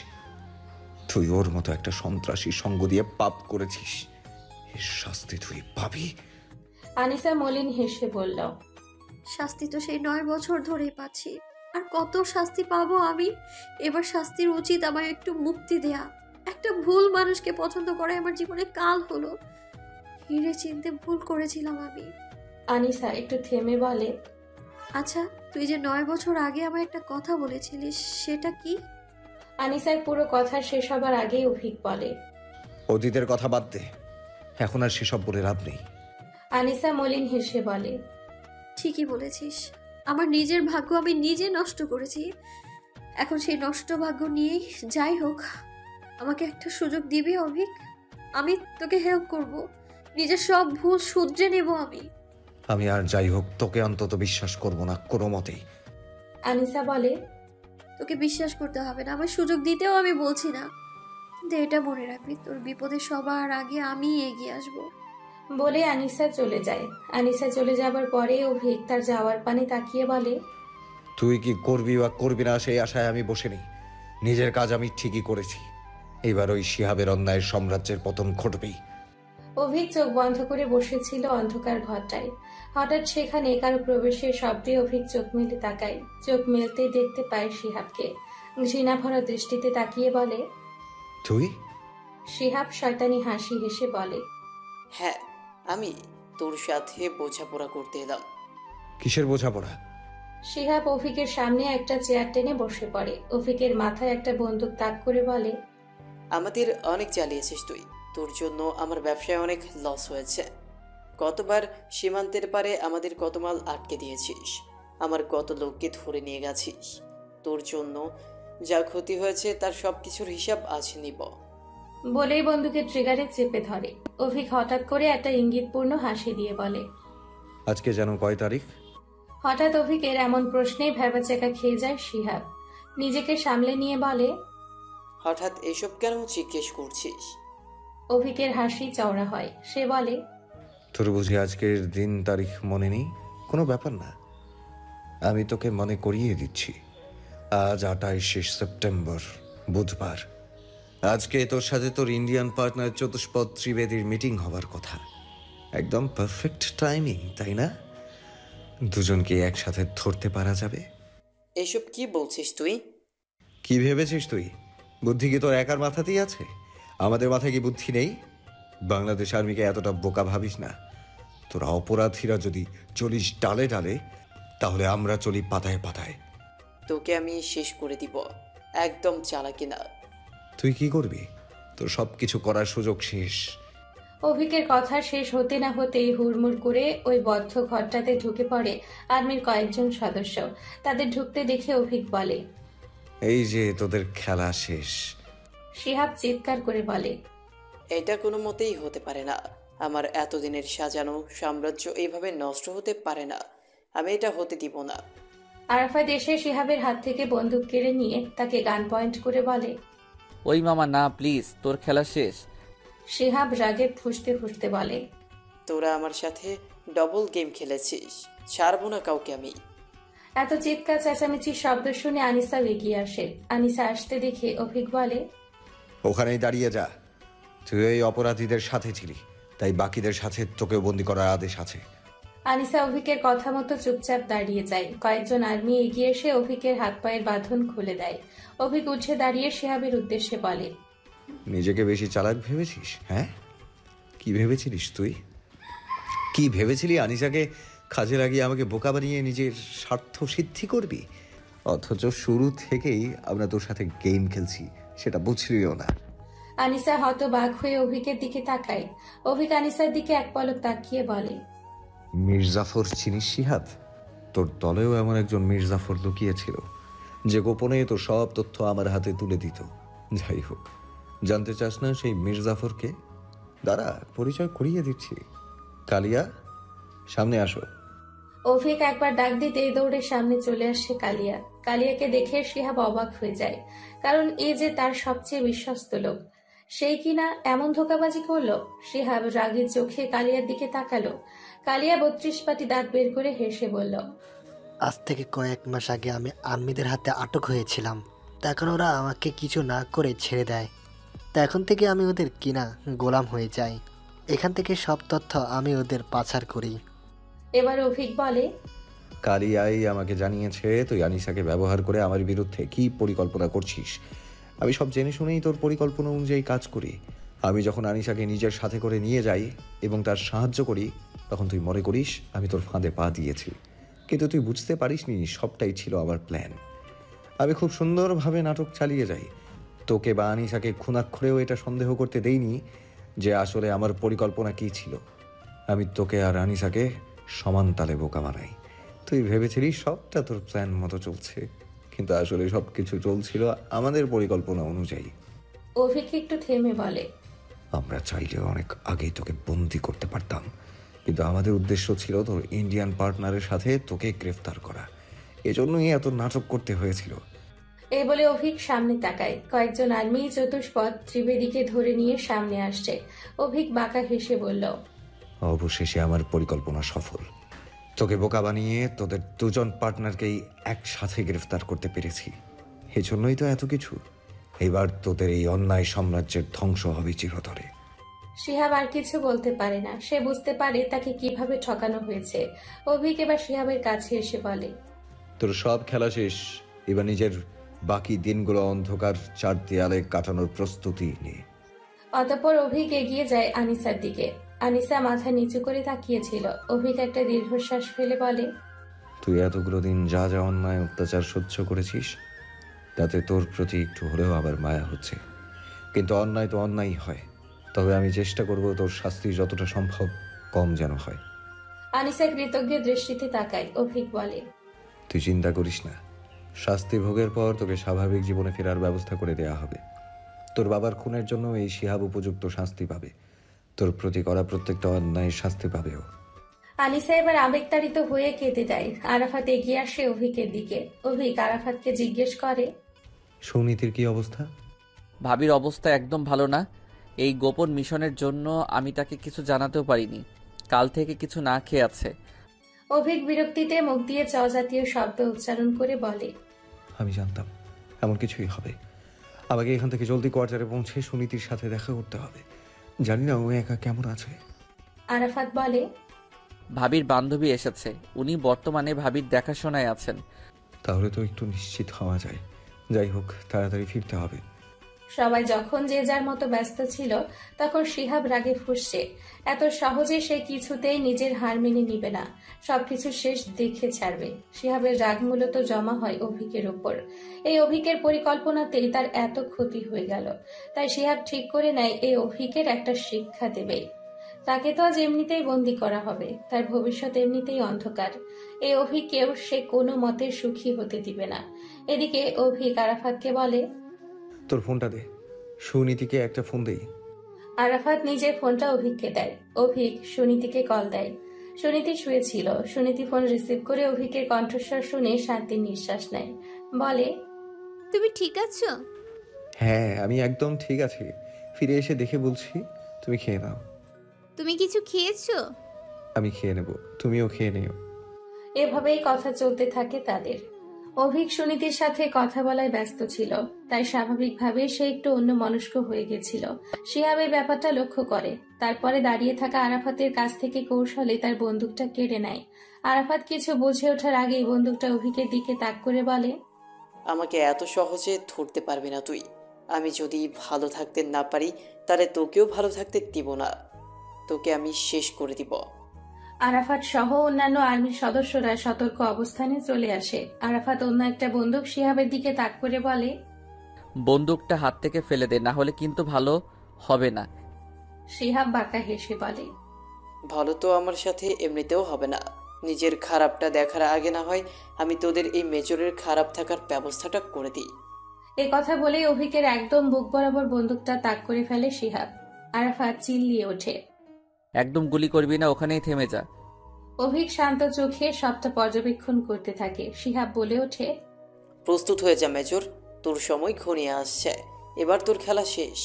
Speaker 2: তুই ওর মতো একটা সন্ত্রাসী সঙ্গ দিয়ে পাপ করেছিস। এর শাস্তি তুই পাবি।
Speaker 1: আনিসা মলিন হেসে বলল,
Speaker 3: শাস্তি তো সেই 9 বছর ধরেই পাচ্ছি। আর কত শাস্তি পাবো আমি? এবার শাস্তির উচিত আমার একটু মুক্তি দেয়া। একটা ভুল মানুষকে পছন্দ করে আমার জীবনে কাল হলো। হিরে চিনতে ভুল করেছিলাম আমি।
Speaker 1: আনিসা একটু থেমে বলে,
Speaker 3: আচ্ছা, তুই যে 9 বছর আগে আমায় একটা কথা বলেছিলিস, সেটা কি?
Speaker 1: আনিসার পুরো কথা শেষ হবার আগেই অভিক বলে।
Speaker 2: অতীতের কথা বাদ দে, এখন আর সেসব বলে লাভ নেই।
Speaker 1: আনিসা মলিন হেসে বলে,
Speaker 3: ঠিকই বলেছিস, আমার নিজের ভাগ্য আমি নিজে নষ্ট করেছি। এখন সেই নষ্ট ভাগ্য নিয়েই যাই হোক, আমাকে একটা সুযোগ দিবি অভিক? আমি তোকে হেল্প করব, নিজের সব ভুল শুধরে নেব আমি।
Speaker 2: আমি আর যাই হোক তোকে অন্তত বিশ্বাস করব না কোনো মতেই।
Speaker 1: আনিসা বলে,
Speaker 3: তোকে বিশ্বাস করতে হবে না, আমার সুযোগ দিতেও আমি বলছি না, কিন্তু এটা মনে রাখবি, তোর বিপদে সবার আগে আমি এগিয়ে আসবো।
Speaker 1: বলে আনিসা চলে যায়। আনিসা চলে যাবার পরে অভিক তার যাওয়ার পানে তাকিয়ে বলে,
Speaker 2: তুই কি করবি বা করবি না সেই আশায় আমি বসে নেই। নিজের কাজ আমি ঠিকই করেছি, এবার ওই শিহাবের অন্যায়ের সাম্রাজ্যের পতন ঘটবেই।
Speaker 1: অভিক চোখ বন্ধ করে বসেছিল অন্ধকার ঘরটায়। হঠাৎ সেখানে কারো প্রবেশের শব্দে অভিক চোখ মেলে তাকায়। চোখ মেলতেই দেখতে পায় শিহাবকে। ঘৃণা ভরা দৃষ্টিতে তাকিয়ে বলে,
Speaker 2: তুই?
Speaker 1: শিহাব শয়তানি হাসি হেসে বলে,
Speaker 8: হ্যাঁ, আমি তোর সাথে বোঝাপড়া করতে এলাম।
Speaker 2: কিসের বোঝাপড়া?
Speaker 1: শিহাব অভিকের সামনে একটা চেয়ার টেনে বসে পড়ে। অভিকের মাথায় একটা বন্দুক তাক করে বলে,
Speaker 8: আমাদের অনেক চালিয়েছিস তুই, তোর জন্য আমার ব্যবসায় অনেক লস হয়েছে। কতবার সীমান্তের পারে আমাদের কত মাল আটকে দিয়েছিস, আমার কত লোককে ধরে নিয়ে গেছিস। তোর জন্য যা ক্ষতি হয়েছে তার সব কিছুর হিসাব আজ নিব।
Speaker 1: বলেই বন্দুকের ট্রিগারে চেপে ধরে। অভিক হঠাৎ করে একটা ইঙ্গিতপূর্ণ হাসি দিয়ে বলে,
Speaker 2: আজকে যেন কয় তারিখ?
Speaker 1: হঠাৎ অভিকের এমন প্রশ্নেই ভেবাচেকা খেয়ে যায় শিহাব। নিজেকে সামলে নিয়ে বলে,
Speaker 8: হঠাৎ এসব কেন জিজ্ঞেস করছিস?
Speaker 1: অভিকের হাসি চওড়া হয়। সে বলে,
Speaker 2: তোর বুঝি আজকের দিন তারিখ মনে নেই? কোনো ব্যাপার না, আমি তোকে মনে করিয়ে দিচ্ছি। আজ 28 সেপ্টেম্বর, বুধবার। আজকে তোর সাথে তোর ইন্ডিয়ান পার্টনার চতুষ্পদ ত্রিবেদীর মিটিং হবার কথা। একদম পারফেক্ট টাইমিং, তাই না? দুজনকে একসাথে ধরতে পারা যাবে।
Speaker 8: এসব কি বলছিস তুই?
Speaker 2: কি ভেবেছিস তুই? বুদ্ধি কি তোর একার মাথাতেই আছে? আমাদের মাথায় কি বুদ্ধি নেই? বাংলাদেশ আর্মিকে এতটা বোকা ভাবিস না। তোরা অপরাধীরা যদি চলিস ডালে ডালে, তাহলে আমরা চলি পাতায় পাতায়।
Speaker 8: তোকে আমি শেষ করে দিব, একদম চালাকি না।
Speaker 2: তুই কি করবি? তোর সব কিছু করার সুযোগ শেষ।
Speaker 1: অভিকের কথা শেষ হতে না হতেই হুড়মুড় করে ওই বদ্ধ ঘরটাতে ঢুকে পড়ে আর্মির কয়েকজন সদস্য। তাদের ঢুকতে দেখে অভিক বলে,
Speaker 2: এই যে তোদের খেলা শেষ।
Speaker 1: শিহাব চিৎকার করে বলে,
Speaker 8: এটা কোনো মতেই হতে পারে না। আমার এতদিনের সাজানো সাম্রাজ্য এইভাবে নষ্ট হতে পারে না, আমি এটা হতে দিব না।
Speaker 1: আরাফাত এসে শিহাবের হাত থেকে বন্দুক কেড়ে নিয়ে তাকে গান পয়েন্ট করে বলে,
Speaker 6: ওই মামা না, প্লিজ, তোর খেলা শেষ।
Speaker 1: শিহাব রাগে ফুঁসতে ফুঁসতে বলে,
Speaker 8: তোরা আমার সাথে ডবল গেম খেলেছিস, ছাড়বো না কাউকে আমি।
Speaker 1: এত চিৎকার চেঁচামেচির শব্দ শুনে আনিসা এগিয়ে আসে। আনিসা আসতে দেখে অভিক বলে,
Speaker 2: ওখানেই দাঁড়িয়ে যা। তুই এই অপরাধীদের সাথে ছিলি, তাই বাকিদের সাথে তোকেও বন্দি করার আদেশ আছে।
Speaker 1: আনিসা অভিকের কথা মতো চুপচাপ দাঁড়িয়ে যায়। কয়েকজন আর্মি এগিয়ে এসে অভিকের হাত পায়ের বাঁধন খুলে দেয়। অভিক উঠে দাঁড়িয়ে শিহাবের উদ্দেশ্যে বলে,
Speaker 2: নিজেকে বেশি চালাক ভেবেছিস? হ্যাঁ, কি ভেবেছিলিস তুই? কি ভেবেছিলি আনিসাকে কাজে লাগিয়ে আমাকে বোকা বানিয়ে নিজের স্বার্থ সিদ্ধি করবি? অথচ শুরু থেকেই আমরা তোর সাথে গেম খেলছি, সেটা বুঝলিও না।
Speaker 1: আনিসা হতবাক হয়ে অভিকের দিকে তাকায়। অভিক আনিসার দিকে এক পলক তাকিয়ে বলে,
Speaker 2: মির্জাফর চিনিস শিহাব? তোর দলেও এমন একজন মির্জাফর লুকিয়েছিল, যে গোপনে তোর সব তথ্য আমার হাতে তুলে দিত। যাই হোক, জানতে চাস না সেই মির্জাফরকে? দাঁড়া, পরিচয় করিয়ে দিচ্ছি। কালিয়া, সামনে আসো।
Speaker 1: অভিক একবার ডাক দিতে দৌড়ে সামনে চলে আসে কালিয়া। কালিয়াকে দেখে শিহাব অবাক হয়ে যায়, কারণ এ যে তার সবচেয়ে বিশ্বস্ত লোক। সেই কিনা এমন ধোঁকাবাজি করলো। শিহাব রাগের চোখে কালিয়ার দিকে তাকালো। কালিয়া 32 পাটি দাঁত বের করে হেসে বলল,
Speaker 9: আজ থেকে কয়েক মাস আগে আমি আর্মিদের হাতে আটক হয়েছিলাম, তখন ওরা আমাকে কিছু না করে ছেড়ে দেয়। তা এখন থেকে আমি ওদের কিনা গোলাম হয়ে যাই। এখান থেকে সব তথ্য আমি ওদের পাচার করি।
Speaker 1: এবার অভিক বলে,
Speaker 2: কালিয়াই আমাকে জানিয়েছে তুই আনিসাকে ব্যবহার করে আমার বিরুদ্ধে কি পরিকল্পনা করছিস। আমি সব জেনে শুনেই তোর পরিকল্পনা অনুযায়ী কাজ করি। আমি যখন আনিসাকে নিজের সাথে করে নিয়ে যাই এবং তার সাহায্য করি, তখন তুই মনে করিস আমি তোর ফাঁদে পা দিয়েছি, কিন্তু তুই বুঝতে পারিসনি সবটাই ছিল আমার প্ল্যান। আমি খুব সুন্দরভাবে নাটক চালিয়ে যাই। তোকে বা আনিসাকে খুনাক্ষরেও এটা সন্দেহ করতে দেইনি যে আসলে আমার পরিকল্পনা কী ছিল। আমি তোকে আর আনিসাকে সমান তালে বোকা বানাই। তুই ভেবেছিলি সবটা তোর প্ল্যান মতো চলছে, কিন্তু আসলে সব কিছু চলছিল আমাদের পরিকল্পনা অনুযায়ী।
Speaker 1: অভিক একটু থেমে বলে,
Speaker 2: আমরা চাইলেও অনেক আগেই তোকে বন্দি করতে পারতাম, কিন্তু আমাদের উদ্দেশ্য ছিল তোর ইন্ডিয়ান পার্টনারের সাথে তোকে গ্রেফতার করা। এজন্যই এত নাটক করতে হয়েছিল।
Speaker 1: এই বলে অভিক সামনে তাকায়। কয়েকজন আর্মি চতুষ্পদ ত্রিবেদীকে ধরে নিয়ে সামনে আসছে। অভিক বাঁকা হেসে বলল,
Speaker 2: অবশেষে আমার পরিকল্পনা সফল। তোকে বোকা বানিয়ে তোদের দুজন পার্টনারকেই একসাথে গ্রেফতার করতে পেরেছি। এজন্যই তো এত কিছু। এবার তোদের এই অন্যায় সাম্রাজ্যের ধ্বংস হবে চিরতরে।
Speaker 1: শিহাব আর কিছু বলতে পারে না। সে বুঝতে পারে তাকে কিভাবে ঠকানো হয়েছে। অভিক এবার শিহাবের কাছে এসে বলে,
Speaker 2: তোর সব খেলা শেষ। এবার নিজের বাকি দিনগুলো অন্ধকার চার দেয়ালে কাটানোর প্রস্তুতি নে।
Speaker 1: অতঃপর অভিক এগিয়ে যায় আনিসার দিকে। আনিসা মাথা নিচু করে তাকিয়েছিল। অভিক একটা দীর্ঘশ্বাস ফেলে বলে,
Speaker 2: তুই এতগুলো দিন যা যা অন্যায় অত্যাচার সহ্য করেছিস, তাতে তোর প্রতি একটু হলেও আবার মায়া হচ্ছে। কিন্তু অন্যায় তো অন্যায়ই হয়। তবে আমি চেষ্টা করব তোর শাস্তি যতটা সম্ভব কম যেন হয়।
Speaker 1: আনিসা কৃতজ্ঞ দৃষ্টিতে তাকায়। অভিক বলে,
Speaker 2: তুই চিন্তা করিস না, শাস্তি ভোগের পর তোকে স্বাভাবিক জীবনে ফেরার ব্যবস্থা করে দেয়া হবে। তোর বাবার খুনের জন্য এই শিহাব উপযুক্ত শাস্তি পাবে। তোর প্রতি করা প্রত্যেকটা অন্যায় শাস্তি পাবেও।
Speaker 1: আনিসা এবার আবেগতাড়িত হয়ে কেঁদে দেয়। আরাফাত এগিয়ে আসে অভিকের দিকে। অভিক আরাফাতকে জিজ্ঞেস করে,
Speaker 2: সুনীতির কি অবস্থা?
Speaker 6: ভাবির অবস্থা একদম ভালো না। এই গোপন মিশনের জন্য আমি তাকে কিছু জানাতেও পারিনি। কাল থেকে কিছু না খেয়ে আছে।
Speaker 1: অভিক বিরক্তিতে মুখ দিয়ে চ জাতীয় শব্দ উচ্চারণ করে বলে,
Speaker 2: আমি জানতাম এমন কিছুই হবে। আমাকে এখান থেকে জলদি কোয়ার্টারে পৌঁছে সুনীতির সাথে দেখা করতে হবে। জানি না ও একা কেমন আছে।
Speaker 1: আরাফাত বলে,
Speaker 6: ভাবির বান্ধবী এসেছে, উনি বর্তমানে ভাবির দেখাশোনায় আছেন।
Speaker 2: তাহলে তো একটু নিশ্চিত হওয়া যায়। যাই হোক, তাড়াতাড়ি ফিরতে হবে।
Speaker 1: সবাই যখন যে যার মতো ব্যস্ত ছিল, তখন শিহাব রাগে ফুঁসছে। এত সহজে সে কিছুতেই নিজের হার মেনে নিবে না। সবকিছু শেষ দেখে ছাড়বে। শিহাবের রাগ মূলত জমা হয় অভিকের উপর। এই অভিকের পরিকল্পনাতেই তার এত ক্ষতি হয়ে গেল। তাই শিহাব ঠিক করে নেয় এই অভিকের একটা শিক্ষা দেবে। তাকে তো আজ এমনিতেই বন্দি করা হবে। তার ভবিষ্যৎ এমনিতেই অন্ধকার। এই অভিকেও সে কোনো মতে সুখী হতে দিবে না। এদিকে অভিক আরাফাতকে বলে,
Speaker 2: তোর ফোনটা দে, সুনীতিকে একটা ফোন দেই।
Speaker 1: আরাফাত নিজের ফোনটা অভিককে দেয়। অভিক সুনীতিকে কল দেয়। সুনীতি শুয়েছিল। সুনীতি ফোন রিসিভ করে অভিকের কণ্ঠস্বর শুনে শান্তির নিঃশ্বাস নেয়। বলে,
Speaker 5: তুমি ঠিক আছো?
Speaker 2: হ্যাঁ, আমি একদম ঠিক আছি। ফিরে এসে দেখে বলছি, তুমি খেয়ে নাও।
Speaker 5: তুমি কিছু খেয়েছো?
Speaker 2: আমি খেয়ে নেব, তুমিও খেয়ে নিও।
Speaker 1: এভাবেই কথা চলতে থাকে তাদের। অভিক সুনীতির সাথে কথা বলায় ব্যস্ত ছিল। তাই স্বাভাবিকভাবে সে একটু অন্যমনস্ক হয়ে গেছিল। শিহাব এই ব্যাপারটা লক্ষ্য করে। তারপরে দাঁড়িয়ে থাকা আরাফাতের কাছ থেকে কৌশলে তার বন্দুকটা কেড়ে নেয়। আরাফাত কিছু বুঝে ওঠার আগেই বন্দুকটা অভিকের দিকে তাক করে বলে,
Speaker 8: আমাকে এত সহজে ধরতে পারবি না তুই। আমি যদি ভালো থাকতে না পারি, তাহলে তোকেও ভালো থাকতে দিব না। তোকে আমি শেষ করে দিব।
Speaker 1: আরাফাত সহ অন্যান্য আর্মির সদস্যরা সতর্ক অবস্থানে চলে আসে। আরাফাত অন্য একটা বন্দুক শিহাবের দিকে তাক করে বলে,
Speaker 6: বন্দুকটা হাত থেকে ফেলে দে, না হলে কিন্তু ভালো হবে না।
Speaker 1: শিহাব বাঁকা হেসে বলে,
Speaker 8: ভালো তো আমার সাথে এমনিতেও হবে না। নিজের খারাপটা দেখার আগে না হয় আমি তোদের এই মেজরের খারাপ থাকার ব্যবস্থাটা করে দিই।
Speaker 1: এ কথা বলেই অভিকের একদম বুক বরাবর বন্দুকটা তাক করে ফেলে শিহাব। আরাফাত চিল্লিয়ে ওঠে,
Speaker 6: একদম গুলি করবি না, ওখানেই থেমে যা।
Speaker 1: অভিক শান্ত চোখে সবটা পর্যবেক্ষণ করতে থাকে। শিহাব বলে ওঠে,
Speaker 8: প্রস্তুত হয়ে যা মেজর, তোর সময় ঘনিয়ে আসছে। এবার তোর খেলা শেষ।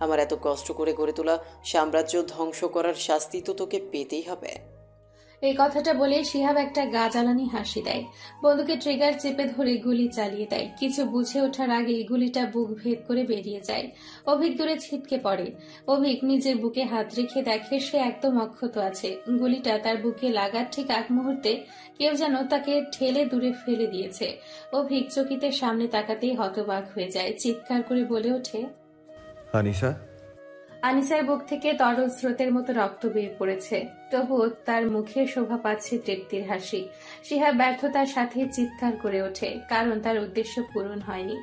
Speaker 8: আমার এত কষ্ট করে গড়ে তোলা সাম্রাজ্য ধ্বংস করার শাস্তি তো তোকে পেতেই হবে।
Speaker 1: এই কথাটা বলে শিহাব একটা গা জ্বালানি হাসি দেয়, বন্দুকে ট্রিগার চেপে ধরে গুলি চালিয়ে দেয়। কিছু বুঝে ওঠার আগে গুলিটা বুক ভেদ করে বেরিয়ে যায়। অভিক দূরে ছিটকে পড়ে। অভিক নিজের বুকে হাত রেখে দেখে সে একদম অক্ষত আছে। গুলিটা তার বুকে লাগার ঠিক আগ মুহূর্তে কেউ যেন তাকে ঠেলে দূরে ফেলে দিয়েছে। অভিক চকিতে সামনে তাকাতেই হতবাক হয়ে যায়, চিৎকার করে বলে ওঠে,
Speaker 2: আনিসা।
Speaker 1: আনিসার বুক থেকে তরল স্রোতের মতো রক্ত বেয়ে পড়েছে, তবুও তার মুখে শোভা পাচ্ছে তৃপ্তির হাসি। শিহাব ব্যর্থতার সাথে চিৎকার করে ওঠে, কারণ তার উদ্দেশ্য পূরণ হয়নি।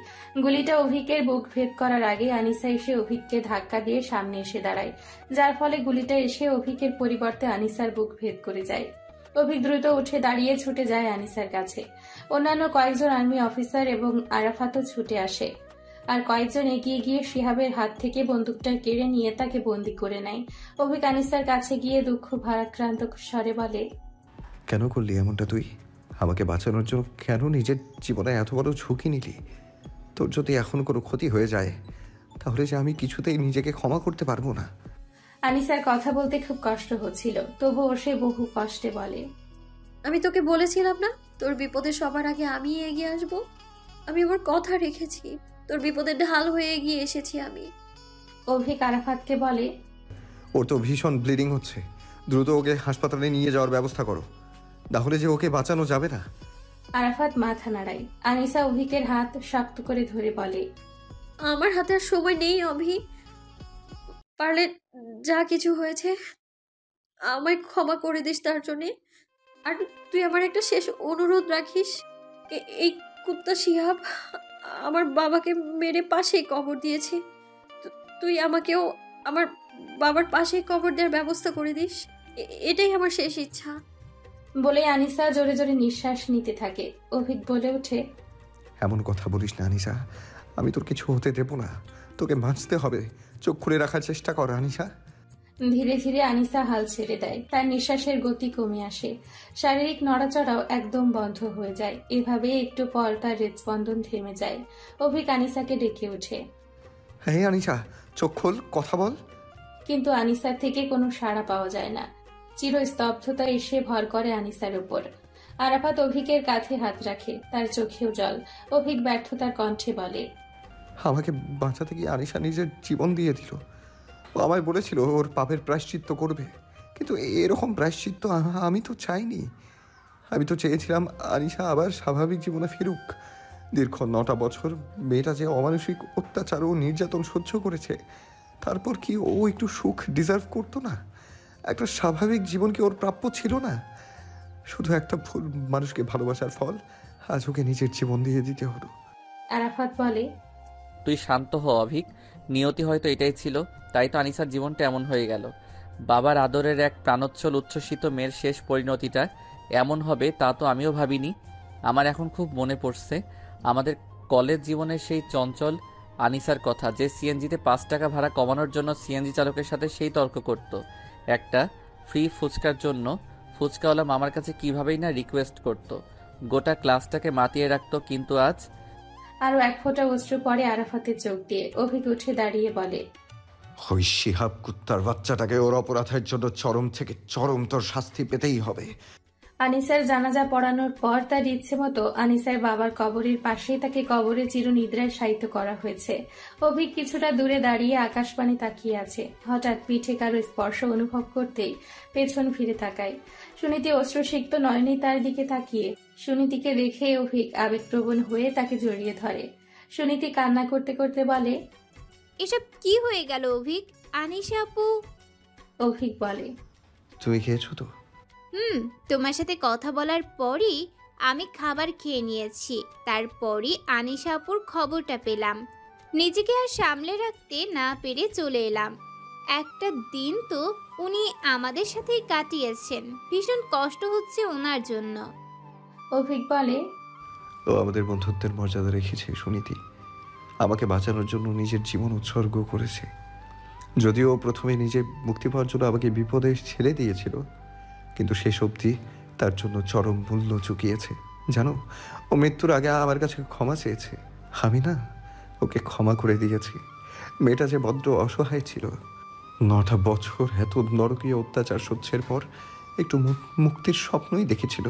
Speaker 1: গুলিটা অভিকের বুক ভেদ করার আগে আনিসা এসে অভিককে ধাক্কা দিয়ে সামনে এসে দাঁড়ায়, যার ফলে গুলিটা এসে অভিকের পরিবর্তে আনিসার বুক ভেদ করে যায়। অভিক দ্রুত উঠে দাঁড়িয়ে ছুটে যায় আনিসার কাছে। অন্যান্য কয়েকজন আর্মি অফিসার এবং আরাফাতও ছুটে আসে, আর কয়েকজন এগিয়ে গিয়ে শিহাবের হাত থেকে বন্দুকটা কেড়ে নিয়ে তাকে বন্দি করে নেয়। অভিক আনিসার কাছে গিয়ে দুঃখ ভারাক্রান্ত স্বরে বলে,
Speaker 2: কেন করলি এমনটা তুই? আমাকে বাঁচানোর জন্য কেন নিজের জীবনে এত বড় ঝুঁকি নিলি? তোর যদি এখন কোনো ক্ষতি হয়ে যায় তাহলে যে আমি কিছুতেই নিজেকে ক্ষমা করতে পারবো না।
Speaker 1: আনিসার কথা বলতে খুব কষ্ট হচ্ছিল, তবুও সে বহু কষ্টে বলে,
Speaker 3: আমি তোকে বলেছিলাম না তোর বিপদে সবার আগে আমি এগিয়ে আসব। আমি আমার কথা রেখেছি, তোর বিপদের ঢাল হয়ে এগিয়ে এসেছি আমি।
Speaker 1: অভিক আরাফাতকে বলে,
Speaker 2: ওর তো ভীষণ ব্লিডিং হচ্ছে, দ্রুত ওকে হাসপাতালে নিয়ে যাওয়ার ব্যবস্থা করো, তাহলে যে ওকে বাঁচানো যাবে না।
Speaker 1: আরাফাত মাথা নাড়ায়। আনিসা অভিকের হাত শক্ত করে ধরে বলে,
Speaker 3: আমার হাতে আর সময় নেই অভি, পারলে যা কিছু হয়েছে আমায় ক্ষমা করে দিস তার জন্যে। আর তুই আমার একটা শেষ অনুরোধ রাখিস, এই কুত্তা শিহাব আমার বাবাকে মেরে পাশেই কবর দিয়েছে, তুই আমাকেও আমার বাবার পাশেই কবর দেওয়ার ব্যবস্থা করে দিস, এটাই আমার শেষ ইচ্ছা।
Speaker 1: বলে আনিসা জোরে জোরে নিঃশ্বাস নিতে থাকে। অভিক বলে ওঠে,
Speaker 2: এমন কথা বলিস না আনিসা, আমি তোর কিছু হতে দেব না, তোকে বাঁচতে হবে, চোখ খুলে রাখার চেষ্টা কর আনিসা।
Speaker 1: ধীরে ধীরে আনিসা হাল ছেড়ে দেয়, তার নিঃশ্বাসের গতি কমে আসে, শারীরিক নড়াচড়াও একদম বন্ধ হয়ে যায়। এভাবে একটু পর তার হৃদস্পন্দন থেমে যায়। অভিক আনিসাকে ডেকে ওঠে,
Speaker 2: হ্যাঁ আনিসা, চোখ খোল, কথা বল।
Speaker 1: কিন্তু আনিসার থেকে কোনো সাড়া পাওয়া যায় না। চিরস্তব্ধতা এসে ভর করে আনিসার উপর। আরাফাত অভিকের কাঁধে হাত রাখে, তার চোখেও জল। অভিক ব্যর্থতার কণ্ঠে বলে,
Speaker 2: আমাকে বাঁচাতে গিয়ে আনিসা নিজের জীবন দিয়ে দিল। ও আমায় বলেছিল ওর পাপের প্রায়শ্চিত্ত করবে, কিন্তু এরকম প্রায়শ্চিত্ত আমি তো চাইনি। আমি তো চেয়েছিলাম আনিসা আবার স্বাভাবিক জীবনে ফিরুক। দীর্ঘ 9টা বছর মেয়েটা যে অমানসিক অত্যাচার ও নির্যাতন সহ্য করেছে, তারপর কি ও একটু সুখ ডিজার্ভ করতো না? একটা স্বাভাবিক জীবন কি ওর প্রাপ্য ছিল না? শুধু একটা ভুল মানুষকে ভালোবাসার ফল আজ ওকে নিজের জীবন দিয়ে দিতে হলো।
Speaker 1: আরাফাত বলে,
Speaker 6: তুই শান্ত হ অভিক, নিয়তি হয়তো এটাই ছিল, তাই তো আনিসার জীবনটা এমন হয়ে গেল। বাবার আদরের এক প্রাণোচ্ছল উচ্ছ্বসিত মেয়ের শেষ পরিণতিটা এমন হবে তা তো আমিও ভাবিনি। আমার এখন খুব মনে পড়ছে আমাদের কলেজ জীবনের সেই চঞ্চল আনিসার কথা, যে সিএনজিতে 5 টাকা ভাড়া কমানোর জন্য সিএনজি চালকের সাথে সেই তর্ক করত। একটা ফ্রি ফুচকার জন্য ফুচকাওয়ালা মামার কাছে কিভাবেই না রিকোয়েস্ট করত, গোটা ক্লাসটাকে মাতিয়ে রাখতো। কিন্তু আজ
Speaker 1: আরো এক ফোঁটা অশ্রু পড়ে আরাফাতের চোখ দিয়ে। অভিক উঠে দাঁড়িয়ে বলে,
Speaker 2: ওই শিহাব কুত্তার বাচ্চাটাকে ওর অপরাধের জন্য চরম থেকে চরম তোর শাস্তি পেতেই হবে।
Speaker 1: আনিসার জানাজা পড়ানোর পর তার ইচ্ছে মতো আনিসার বাবার কবরের পাশেই তাকে কবরে চিরনিদ্রায় শায়িত করা হয়েছে। অভিক কিছুটা দূরে দাঁড়িয়ে আকাশবাণী তাকিয়ে আছে। হঠাৎ পিঠে কারো স্পর্শ অনুভব করতেই পেছন ফিরে তাকায়। সুনীতি অশ্রুসিক্ত নয়নে তার দিকে তাকিয়ে সুনীতিকে দেখে অভিক আবেগপ্রবণ হয়ে তাকে জড়িয়ে ধরে। সুনীতি কান্না করতে করতে বলে,
Speaker 5: এসব কি হয়ে গেল অভিক? আনিশা আপু।
Speaker 1: অভিক বলে,
Speaker 2: তুমি খেয়েছো তো?
Speaker 5: তোমার সাথে কথা বলার পরই আমি খাবার খেয়ে নিয়েছি, তারপরই আনিশা আপুর খবরটা পেলাম। নিজেকে আর সামলে রাখতে না পেরে চলে এলাম। একটা দিন তো উনি আমাদের সাথেই কাটিয়েছেন, ভীষণ কষ্ট হচ্ছে ওনার জন্য।
Speaker 1: অভিক বলে,
Speaker 2: ও আমাদের বন্ধুত্বের মর্যাদা রেখেছে সুনীতি, আমাকে বাঁচানোর জন্য নিজের জীবন উৎসর্গ করেছে। যদিও প্রথমে নিজে মুক্তি পাওয়ার জন্য আমাকে বিপদে ছেড়ে দিয়েছিল, কিন্তু শেষ অবধি তার জন্য চরম মূল্য চুকিয়েছে। জানো, ও মৃত্যুর আগে আমার কাছে ক্ষমা চেয়েছে। আমি না ওকে ক্ষমা করে দিয়েছি। মেয়েটা যে বড্ড অসহায় ছিল, 9টা বছর এত নরকীয় অত্যাচার সহ্যের পর একটু মুক্তির স্বপ্নই দেখেছিল,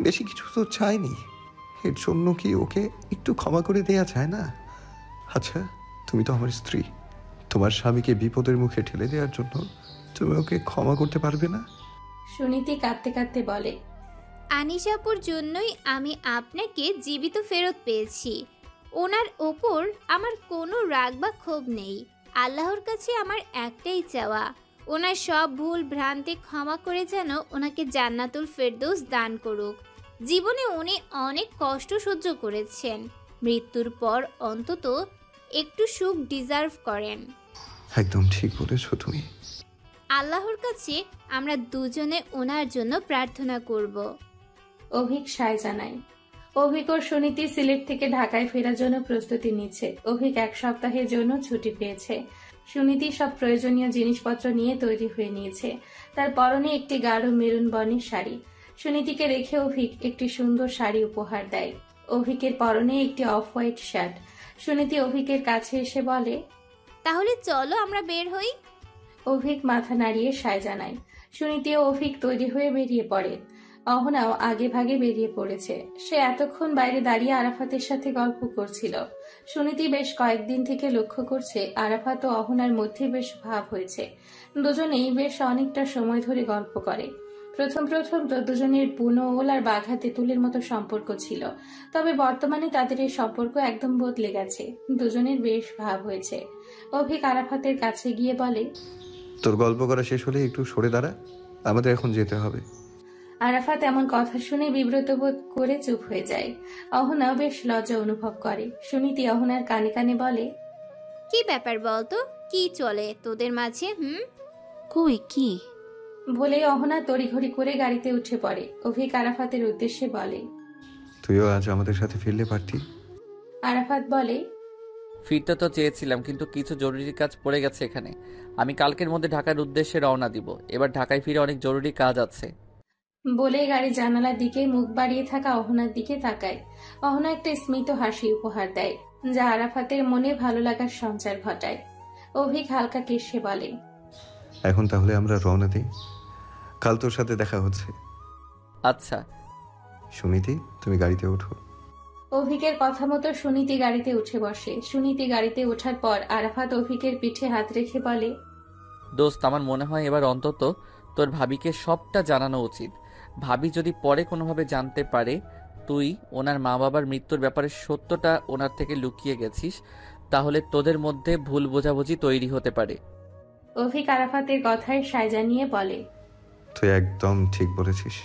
Speaker 2: বেশি কিছু তো চায়নি। এর জন্য কি ওকে একটু ক্ষমা করে দেয়া যায় না? আচ্ছা, তুমি তো আমার স্ত্রী, তোমার স্বামীকে বিপদের মুখে ঠেলে দেওয়ার জন্য তুমি ওকে ক্ষমা করতে পারবে না?
Speaker 1: সুনীতি কাঁদতে কাঁদতে বলে,
Speaker 5: আনিশাপুর জন্যই আমি আপনাকে জীবিত ফেরত পেয়েছি। ওনার ওপর আমার কোনো রাগ বা ক্ষোভ নেই। আল্লাহর কাছে আমার একটাই চাওয়া, ওনার সব ভুল ভ্রান্তি ক্ষমা করে যেন ওনাকে জান্নাতুল ফেরদৌস দান করুক। জীবনে উনি অনেক কষ্ট সহ্য করেছেন, মৃত্যুর পর অন্তত একটু সুখ ডিজার্ভ করেন।
Speaker 2: একদম ঠিক বলেছো তুমি।
Speaker 5: আল্লাহর কাছে আমরা দুজনে ওনার জন্য প্রার্থনা করব।
Speaker 1: অভিক সায় জানায়। অভিক ও সুনীতি সিলেট থেকে ঢাকায় ফেরার জন্য প্রস্তুতি নিচ্ছে। অভিক 1 সপ্তাহের জন্য ছুটি পেয়েছে। সুনীতি সব প্রয়োজনীয় জিনিসপত্র নিয়ে তৈরি হয়ে নিয়েছে। তার পরনে একটি গাঢ় মেরুন বর্ণের শাড়ি। সুনীতিকে রেখে অভিক একটি সুন্দর শাড়ি উপহার দেয়। অভিকের পরনে একটি অফ হোয়াইট শার্ট। সুনীতি অভিকের কাছে এসে বলে,
Speaker 5: তাহলে চলো আমরা বের হই।
Speaker 1: অভিক মাথা নাড়িয়ে সায় জানায়। সুনীতি ও অভিক তৈরি হয়ে বেরিয়ে পড়ে। অহনাও আগে ভাগে বেরিয়ে পড়েছে। সে এতক্ষণ বাইরে দাঁড়িয়ে আরাফাতের সাথে গল্প করছিল। সুনীতি বেশ কয়েকদিন থেকে লক্ষ্য করছে আরাফাত ও অহনার মধ্যে বেশ ভাব হয়েছে। দুজনেই বেশ অনেকটা সময় ধরে গল্প করে। প্রথম তো দুজনের বুনো ওল আর বাঘা তেঁতুলের মতো সম্পর্ক ছিল, তবে বর্তমানে তাদের এই সম্পর্ক একদম বদলে গেছে। দুজনের বেশ ভাব হয়েছে। অভিক আরাফাতের কাছে গিয়ে বলে,
Speaker 2: তোর গল্প করা শেষ হলে একটু সরে দাঁড়া, আমাদের এখন যেতে হবে।
Speaker 1: আরাফাত এমন কথা শুনে বিব্রত বোধ করে চুপ হয়ে যায়। অহনাও বেশ লজ্জা অনুভব করে। সুনীতি অহনার কানে কানে বলে,
Speaker 5: কি ব্যাপার বলতো, কি চলে তোদের মাঝে?
Speaker 4: কই কি?
Speaker 1: বলে অহনা তড়িঘড়ি করে গাড়িতে উঠে পড়ে। অভিক আরাফাতের উদ্দেশ্যে বলে,
Speaker 2: তুইও আজ আমাদের সাথে ফিরলে পারতি।
Speaker 1: আরাফাত বলে,
Speaker 6: ফিরতে তো চেয়েছিলাম, কিন্তু কিছু জরুরি কাজ পড়ে গেছে এখানে। আমি কালকের মধ্যে ঢাকার উদ্দেশ্যে রওনা দিব। এবার ঢাকায় ফিরে অনেক জরুরি কাজ আছে।
Speaker 1: বলে গাড়ি জানালার দিকে মুখ বাড়িয়ে থাকা অহনার দিকে তাকায়। অহনা একটা স্মিত হাসি উপহার দেয়, যা আরাফাতের মনে ভালো লাগার সঞ্চার ঘটায়। অভিক হালকা কেশে বলে,
Speaker 2: এখন তাহলে আমরা রওনা দিই, কাল তোর সাথে দেখা হচ্ছে।
Speaker 6: আচ্ছা।
Speaker 2: সুনীতি, তুমি গাড়িতে ওঠো।
Speaker 1: অভিকের কথা মতো সুনীতি গাড়িতে উঠে বসে। সুনীতি গাড়িতে ওঠার পর আরাফাত অভিকের পিঠে হাত রেখে বলে,
Speaker 6: দোস্ত, আমার মনে হয় এবার অন্তত তোর ভাবিকে সবটা জানানো উচিত। ভাবি যদি পরে কোনোভাবে জানতে পারে তুই ওনার মা বাবার মৃত্যুর ব্যাপারে সত্যটা ওনার থেকে লুকিয়ে গেছিস, তাহলে তোদের মধ্যে ভুল বোঝাবুঝি তৈরি হতে পারে।
Speaker 1: অভিক আরাফাতের কথায় সায় জানিয়ে বলে,
Speaker 2: তুই একদম ঠিক বলেছিস।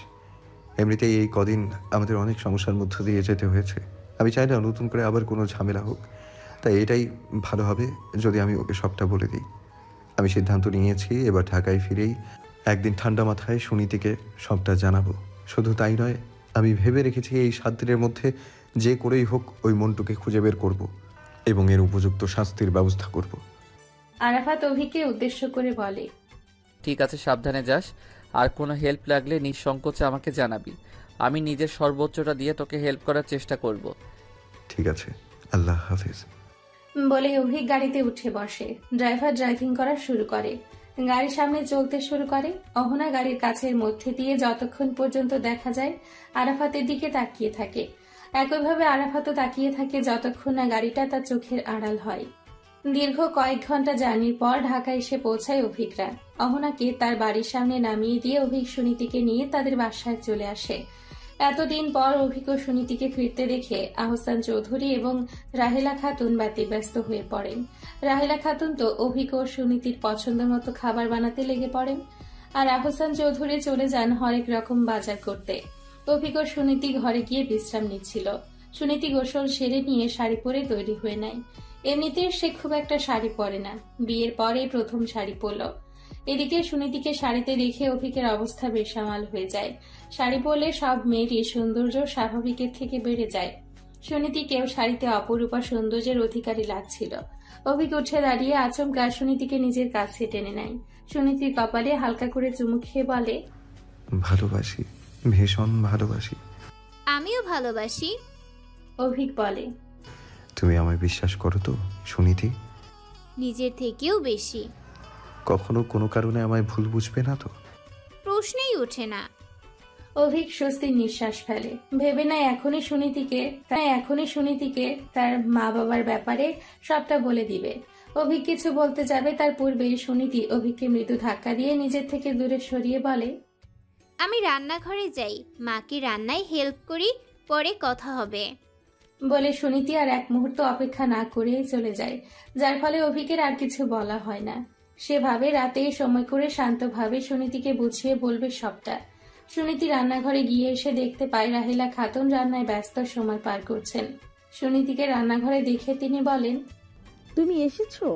Speaker 2: এমনিতেই এই কদিন আমাদের অনেক সমস্যার মধ্য দিয়ে যেতে হয়েছে। আমি চাই না নতুন করে আবার কোনো ঝামেলা হোক, তাই এটাই ভালো হবে যদি আমি ওকে সবটা বলে দিই। আমি সিদ্ধান্ত নিয়েছি এবার ঢাকায় ফিরেই একদিন ঠান্ডা মাথায় সুনীতিকে সবটা জানাবো। শুধু তাই নয়, আমি ভেবে রেখেছি এই 7 দিনের মধ্যে যে করেই হোক ওই মন্টুকে খুঁজে বের করব এবং এর উপযুক্ত শাস্তির ব্যবস্থা করব।
Speaker 1: আরাফাত অভিককে উদ্দেশ্য করে বলে,
Speaker 6: ঠিক আছে, সাবধানে যাস। আর কোনো হেল্প লাগলে নিঃসংকোচে আমাকে জানাবি। আমি নিজের সর্বোচ্চটা দিয়ে তোকে হেল্প করার চেষ্টা করব।
Speaker 2: ঠিক আছে, আল্লাহ হাফেজ।
Speaker 1: বলে অভিক গাড়িতে উঠে বসে। ড্রাইভার ড্রাইভিং করা শুরু করে। গাড়ির সামনে চলতে শুরু করে। অহনা গাড়ির কাছের মধ্যে দিয়ে যতক্ষণ পর্যন্ত দেখা যায় আরাফাতের দিকে তাকিয়ে থাকে। একইভাবে আরাফাতও তাকিয়ে থাকে যতক্ষণ না গাড়িটা তার চোখের আড়াল হয়। দীর্ঘ কয়েক ঘন্টা জার্নির পর ঢাকা এসে পৌঁছায় অভিকরা। অহনাকে তার বাড়ির সামনে নামিয়ে দিয়ে অভিক সুনীতিকে নিয়ে তাদের বাসায় চলে আসে। এতদিন পর অভিক ও সুনীতিকে ফিরতে দেখে আহসান চৌধুরী এবং রাহেলা খাতুন ব্যতিব্যস্ত হয়ে পড়েন। রাহেলা খাতুন তো অভিক ও সুনীতির পছন্দ মতো খাবার বানাতে লেগে পড়েন, আর আহসান চৌধুরী চলে যান হরেক রকম বাজার করতে। অভিক ও সুনীতি ঘরে গিয়ে বিশ্রাম নিচ্ছিল। সুনীতি গোসল সেরে নিয়ে শাড়ি পরে তৈরি হয়ে নেয়। এমনিতে সে খুব একটা শাড়ি পরে না, বিয়ের পরে প্রথম শাড়ি পরল। এদিকে সুনীতিকে শাড়িতে দেখে অভিকের অবস্থা বেসামাল হয়ে যায়। শাড়ি পরলে সব মেয়েরই সৌন্দর্য স্বাভাবিকের থেকে বেড়ে যায়। সুনীতিকেও শাড়িতে অপরূপা সৌন্দর্যের অধিকারী লাগছিল। অভিক উঠে দাঁড়িয়ে আচমকা সুনীতিকে নিজের কাছে টেনে নেয়। সুনীতির কপালে হালকা করে চুমু খেয়ে বলে,
Speaker 2: ভালোবাসি, ভীষণ ভালোবাসি।
Speaker 5: আমিও ভালোবাসি।
Speaker 1: অভিক বলে,
Speaker 2: তুমি আমায় বিশ্বাস করো তো সুনীতি?
Speaker 5: নিজের থেকেও বেশি।
Speaker 2: কখনো কোনো কারণে আমায় ভুল বুঝবে না তো?
Speaker 5: প্রশ্নই ওঠে না।
Speaker 1: অভিক স্বস্তির নিঃশ্বাস ফেলে, ভেবে নেয় এখনই সুনীতিকে তার মা বাবার ব্যাপারে সবটা বলে দিবে। অভিক কিছু বলতে যাবে তার পূর্বেই সুনীতি অভিককে মৃদু ধাক্কা দিয়ে নিজের থেকে দূরে সরিয়ে বলে,
Speaker 5: আমি রান্নাঘরে যাই, মাকে রান্নায় হেল্প করি, পরে কথা হবে।
Speaker 1: বলে সুনীতি আর এক মুহূর্ত অপেক্ষা না করেই চলে যায়, যার ফলে অভিকের আর কিছু বলা হয় না। সে ভাবে রাতে সময় করে শান্তভাবে সুনীতিকে বুঝিয়ে বলবে সবটা। সুনীতি রান্নাঘরে গিয়ে এসে দেখতে পায় রাহিলা খাতুন রান্নায় ব্যস্ত সময় পার করছেন। সুনীতিকে রান্নাঘরে দেখে তিনি বলেন,
Speaker 10: তুমি এসেছো?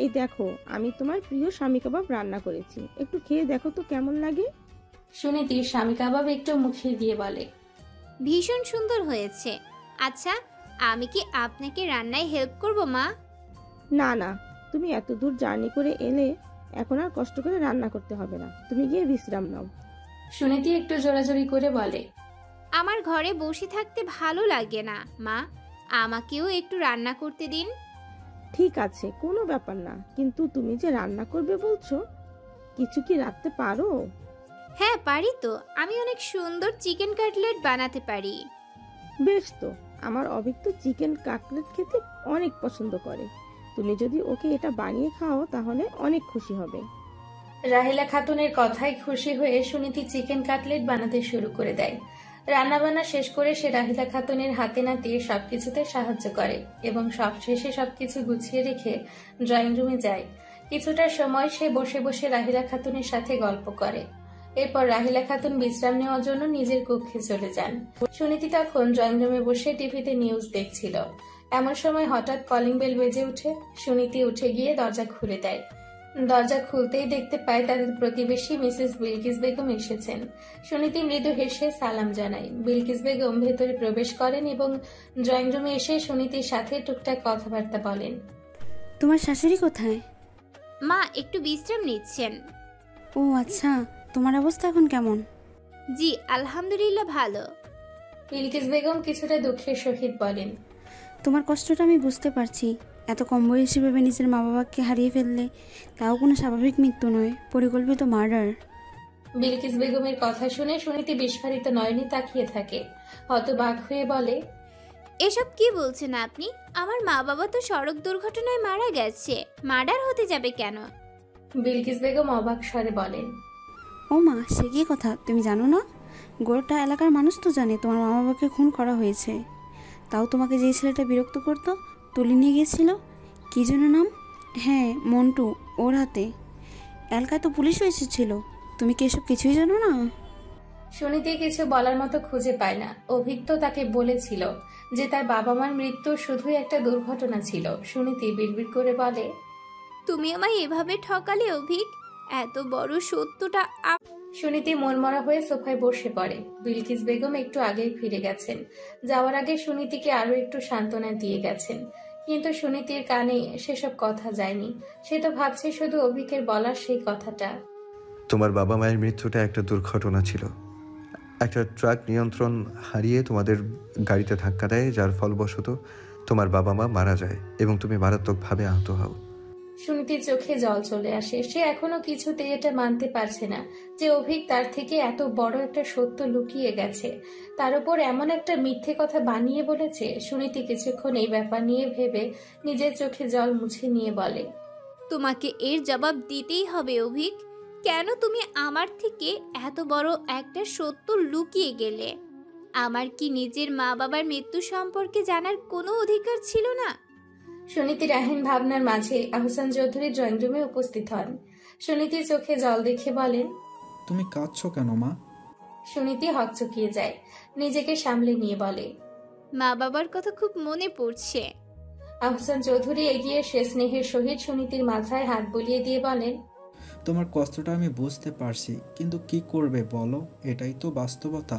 Speaker 10: এই দেখো, আমি তোমার প্রিয় স্বামী কাবাব রান্না করেছি, একটু খেয়ে দেখো তো কেমন লাগে।
Speaker 1: সুনীতি স্বামী কাবাব একটু মুখে দিয়ে বলে,
Speaker 5: ভীষণ সুন্দর হয়েছে। আচ্ছা, আমি কি আপনাকে রান্নায় হেল্প করব মা?
Speaker 10: না না, তুমি এত দূর জার্নি করে এলে, এখন আর কষ্ট করে রান্না করতে হবে না, তুমি গিয়ে বিশ্রাম নাও।
Speaker 1: সুনীতি একটু জোরাজোরি করে বলে,
Speaker 5: আমার ঘরে বসে থাকতে ভালো লাগে না মা, আমাকেও একটু রান্না করতে দিন।
Speaker 10: ঠিক আছে, কোনো ব্যাপার না, কিন্তু তুমি যে রান্না করবে বলছো, কিছু কি রাখতে পারো?
Speaker 5: হ্যাঁ পারি তো, আমি অনেক সুন্দর চিকেন কাটলেট বানাতে পারি।
Speaker 10: বেশ তো, আমার অভিক তো চিকেন কাটলেট খেতে অনেক পছন্দ করে, তুমি যদি ওকে এটা বানিয়ে খাও তাহলে অনেক খুশি হবে।
Speaker 1: রাহিলা খাতুনের কথায় খুশি হয়ে সুনীতি চিকেন কাটলেট বানাতে শুরু করে দেয়। রান্নাবান্না শেষ করে সে রাহিলা খাতুনের হাতে নাতে সবকিছুতে সাহায্য করে এবং সবশেষে সবকিছু গুছিয়ে রেখে ড্রয়িং রুমে যায়। কিছুটা সময় সে বসে বসে রাহিলা খাতুনের সাথে গল্প করে। এরপর রাহিলা খাতুন বিশ্রাম নেওয়ার জন্য নিজের কক্ষে চলে যান। সুনীতি তখন ড্রয়িং রুমে বসে টিভিতে নিউজ দেখছিল। এমন সময় হঠাৎ কলিং বেল বেজে ওঠে। সুনীতি উঠে গিয়ে দরজা খুলে দেয়। দরজা খুলতেই দেখতে পায় তাদের প্রতিবেশী মিসেস বিলকিস বেগম এসেছেন। সুনীতি মৃদু হেসে সালাম জানায়। বিলকিস বেগম ভেতরে প্রবেশ করেন এবং ড্রয়িং রুমে এসে সুনীতির সাথে টুকটাক কথাবার্তা বলেন।
Speaker 11: তোমার শাশুড়ি কোথায়?
Speaker 5: মা একটু বিশ্রাম নিচ্ছেন।
Speaker 11: ও আচ্ছা, তোমার অবস্থা এখন কেমন?
Speaker 5: জি আলহামদুলিল্লাহ ভালো।
Speaker 1: বিলকিস বেগম কিছুটা দুঃখের সহিত বলেন,
Speaker 11: তোমার কষ্টটা আমি বুঝতে পারছি। এত কম বয়সী ভেবে নিজের মা বাবাকে হারিয়ে ফেললে, তাও কোনো স্বাভাবিক মৃত্যু নয়, পরিকল্পিত মার্ডার।
Speaker 1: বিলকিস বেগমের কথা শুনে সুনীতি বিস্ফারিত নয়নে তাকিয়ে থাকে। হতবাক হয়ে বলে,
Speaker 5: এসব কি বলছেন আপনি? আমার মা বাবা তো সড়ক দুর্ঘটনায় মারা গেছে, মার্ডার হতে যাবে কেন?
Speaker 1: বিলকিস বেগম অবাক স্বরে বলেন,
Speaker 11: ও মা, সে কি কথা, তুমি জানো না? গোটা এলাকার মানুষ তো জানে তোমার মা বাবাকে খুন করা হয়েছে। তাও তোমাকে যে ছেলেটা বিরক্ত করতো, তুলে নিয়ে গিয়েছিল, কি যেন নাম? হ্যাঁ মন্টু, ওর হাতে। এলাকায় তো পুলিশও এসেছিল। তুমি কি এসব কিছুই জানো না?
Speaker 1: সুনীতি কিছু বলার মতো খুঁজে পায় না। অভিক তাকে বলেছিল যে তার বাবা মার মৃত্যু শুধুই একটা দুর্ঘটনা ছিল। সুনীতি বিড়বিড় করে বলে,
Speaker 5: তুমি আমায় এভাবে ঠকালে অভিক, এত বড় সত্যটা।
Speaker 1: সুনীতি মনমরা হয়ে সোফায় বসে পড়ে। বিলকিস বেগম একটু আগেই ফিরে গেছেন। যাওয়ার আগে সুনীতিকে আরো একটু সান্ত্বনা দিয়ে গেছেন, কিন্তু সুনীতির কানে সেসব কথা যায়নি। সে তো ভাবছে শুধু অভিকের বলা সেই কথাটা।
Speaker 2: তোমার বাবা মায়ের মৃত্যুটা একটা দুর্ঘটনা ছিল। একটা ট্রাক নিয়ন্ত্রণ হারিয়ে তোমাদের গাড়িতে ধাক্কা দেয়, যার ফলবশত তোমার বাবা মা মারা যায় এবং তুমি মারাত্মকভাবে আহত হও।
Speaker 1: সুনীতির চোখে জল চলে আসে। সে এখনো কিছুতেই এটা মানতে পারছে না যে অভিক তার থেকে এত বড় একটা সত্য লুকিয়ে গেছে, তার উপর এমন একটা মিথ্যে কথা বানিয়ে বলেছে। সুনীতি কিছুক্ষণ এই ব্যাপার নিয়ে ভেবে নিজের চোখে জল মুছে নিয়ে বলে,
Speaker 5: তোমাকে এর জবাব দিতেই হবে অভিক। কেন তুমি আমার থেকে এত বড় একটা সত্য লুকিয়ে গেলে? আমার কি নিজের মা বাবার মৃত্যু সম্পর্কে জানার কোনো অধিকার ছিল না?
Speaker 1: সুনীতি রাহিন ভাবনার মাঝে আহসান চৌধুরী ড্রয়িং রুমে উপস্থিত হন। সুনীতির চোখে জল দেখে বলেন,
Speaker 12: তুমি কাঁদছো কেন মা?
Speaker 1: সুনীতি হকচকিয়ে যায়, নিজেকে সামলে নিয়ে বলে,
Speaker 5: মা বাবার কথা খুব মনে পড়ছে।
Speaker 1: আহসান চৌধুরী এগিয়ে সে স্নেহের সহিত সুনীতির মাথায় হাত বুলিয়ে দিয়ে বলেন,
Speaker 12: তোমার কষ্টটা আমি বুঝতে পারছি, কিন্তু কি করবে বলো, এটাই তো বাস্তবতা।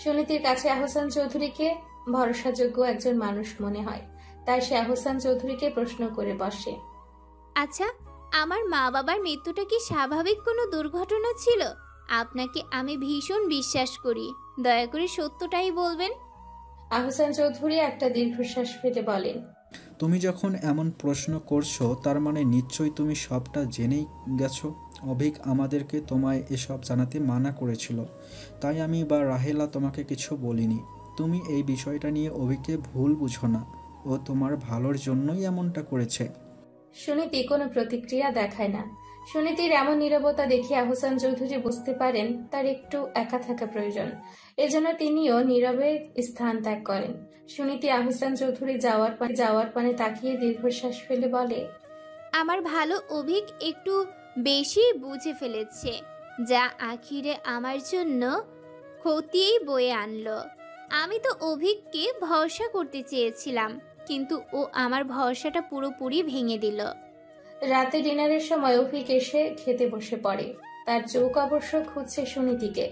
Speaker 1: সুনীতির কাছে আহসান চৌধুরীকে ভরসাযোগ্য একজন মানুষ মনে হয়, তাই সে আহসান চৌধুরীকে প্রশ্ন করে বসে,
Speaker 5: আচ্ছা, আমার মা বাবার মৃত্যুটা কি স্বাভাবিক কোনো দুর্ঘটনা ছিল? আপনাকে আমি ভীষণ বিশ্বাস করি, দয়া করে সত্যটাই বলবেন।
Speaker 1: আহসান চৌধুরী একটা দীর্ঘশ্বাস ফেলে বলেন,
Speaker 12: তুমি যখন এমন প্রশ্ন করছো, তার মানে নিশ্চয়ই তুমি সবটা জেনেই গেছো। অভিক আমাদেরকে তোমায় এসব জানাতে মানা করেছিল, তাই আমি বা রাহেলা তোমাকে কিছু বলিনি। তুমি এই বিষয়টা নিয়ে অভিককে ভুল বুঝো না, ও তোমার ভালোর জন্যই এমনটা করেছে।
Speaker 1: সুনীতি কোনো প্রতিক্রিয়া দেখায় না। সুনীতির এমন নীরবতা দেখে আহসান চৌধুরী বুঝতে পারেন তার একটু একা থাকা প্রয়োজন। এজন্য তিনিও নীরবে স্থান ত্যাগ করেন। সুনীতি আহসান চৌধুরী যাওয়ার পানে তাকিয়ে দীর্ঘশ্বাস ফেলে বলে,
Speaker 5: আমার ভালো অভিক একটু বেশি বুঝে ফেলেছে, যা আখিরে আমার জন্য ক্ষতিই বয়ে আনলো। আমি তো অভিককে ভরসা করতে চেয়েছিলাম, কিন্তু ও আমার ভরসাটা পুরোপুরি ভেঙে দিল।
Speaker 1: রাতে ডিনারের সময় অভিক এসে খেতে বসে পড়ে। তার চোখ অবশ্য খুঁজছে সুনীতিকে।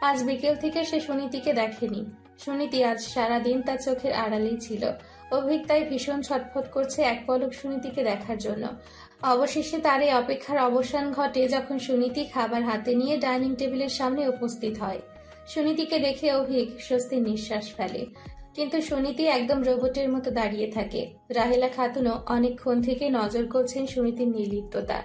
Speaker 1: আজ বিকেল থেকে সে সুনীতিকে দেখেনি। সুনীতি আজ সারাদিন তার চোখের আড়ালেই ছিল। অভিক তাই ভীষণ ছটফট করছে এক পলক সুনীতিকে দেখার জন্য। অবশেষে তার এই অপেক্ষার অবসান ঘটে যখন সুনীতি খাবার হাতে নিয়ে ডাইনিং টেবিলের সামনে উপস্থিত হয়। সুনীতিকে দেখে অভিক স্বস্তির নিঃশ্বাস ফেলে, কিন্তু সুনীতি একদম রোবটের মতো দাঁড়িয়ে থাকে। রাহেলা খাতুনও অনেকক্ষণ থেকে নজর করছেন সুনীতির নির্লিপ্ততা।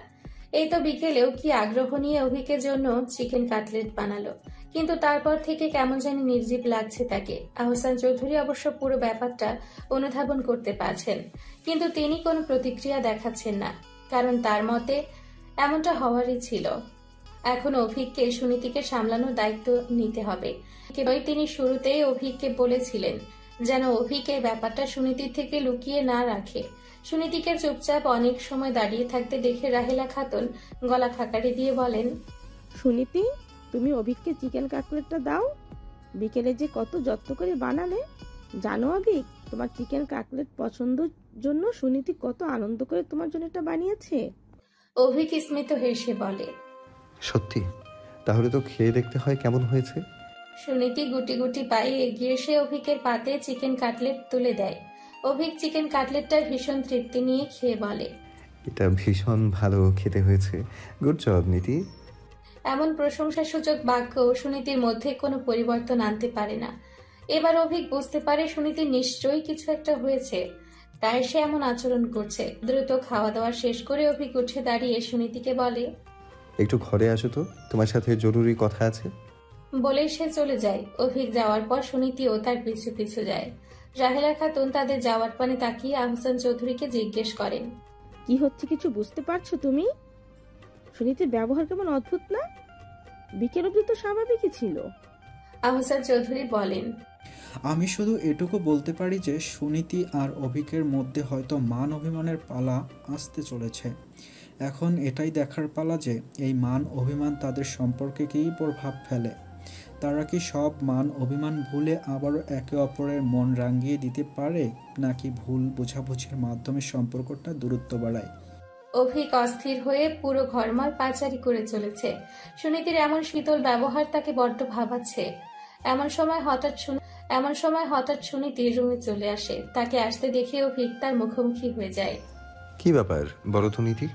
Speaker 1: এই তো বিকেলেও কি আগ্রহ নিয়ে অভিকের জন্য চিকেন কাটলেট বানালো, কিন্তু তারপর থেকে কেমন জানি নির্জীব লাগছে তাকে। আহসান চৌধুরী অবশ্য পুরো ব্যাপারটা অনুধাবন করতে পারছেন, কিন্তু তিনি কোনো প্রতিক্রিয়া দেখাচ্ছেন না, কারণ তার মতে এমনটা হওয়ারই ছিল। এখন অভিককে সুনীতিকে সামলানোর দায়িত্ব নিতে হবে। কেবল তিনি শুরুতেই অভিককে বলেছিলেন যেন অভিক এই ব্যাপারটা সুনীতির থেকে লুকিয়ে না রাখে। সুনীতিকে চুপচাপ অনেক সময় দাঁড়িয়ে থাকতে দেখে রাহেলা খাতুন গলা খাকারি দিয়ে বলেন,
Speaker 10: সুনীতি, তুমি অভিককে চিকেন কাটলেটটা দাও। বিকেলে যে কত যত্ন করে বানালে। জানো অভিক, তোমার চিকেন কাটলেট পছন্দের জন্য সুনীতি কত আনন্দ করে তোমার জন্য এটা বানিয়েছে।
Speaker 1: অভিক স্মিত হেসে বলে,
Speaker 2: সত্যি? তাহলে তো খেয়ে দেখতে হয় কেমন হয়েছে।
Speaker 1: সুনীতি গুটি গুটি পায়ে এগিয়ে এসে অভিকের পাতে চিকেন কাটলেট তুলে দেয়। অভিক চিকেন কাটলেটটা ভীষণ তৃপ্তি নিয়ে খেয়ে বলে,
Speaker 2: এটা ভীষণ ভালো খেতে হয়েছে, গুড জব নীতি।
Speaker 1: এমন প্রশংসাসূচক বাক্য সুনীতির মধ্যে কোনো পরিবর্তন আনতে পারে না। এবার অভিক বুঝতে পারে সুনীতির নিশ্চয়ই কিছু একটা হয়েছে, তাই সে এমন আচরণ করছে। দ্রুত খাওয়া দাওয়া শেষ করে অভিক উঠে দাঁড়িয়ে সুনীতিকে বলে,
Speaker 2: একটু ঘরে আসো তো, তোমার সাথে জরুরি কথা আছে।
Speaker 1: বলেই সে চলে যায়। অভিক যাওয়ার পর সুনীতিও তার পিছু পিছু যায়। রাহেলা খাতুন তাদের যাওয়ার পানে তাকিয়ে আহসান চৌধুরীকে জিজ্ঞেস করেন,
Speaker 10: কি হচ্ছে কিছু বুঝতে পারছো তুমি? সুনীতির ব্যবহার কেমন অদ্ভুত না? বিকেল অবধি তো স্বাভাবিকই ছিল।
Speaker 1: আহসান চৌধুরী বলেন,
Speaker 12: আমি শুধু এটুকু বলতে পারি যে সুনীতি আর অভিকের মধ্যে হয়তো মান অভিমানের পালা আসতে চলেছে। এখন এটাই দেখার পালা যে এই মান অভিমান তাদের সম্পর্কে কী প্রভাব ফেলে। তারা কি সব মান অভিমান ভুলে আবারও একে অপরের মন রাঙিয়ে দিতে পারে, নাকি ভুল বোঝাবুঝির মাধ্যমে সম্পর্কটা দূরত্ব বাড়ায়।
Speaker 1: অভিক অস্থির হয়ে পুরো ঘরময় পাচারি করে চলেছে। সুনীতির এমন শীতল ব্যবহার তাকে বড্ড ভাবাচ্ছে। এমন সময় হঠাৎ সুনীতি রুমে চলে আসে। তাকে আসতে দেখে অভিক তার মুখোমুখি হয়ে যায়।
Speaker 2: কি ব্যাপার বলো তো নীতি,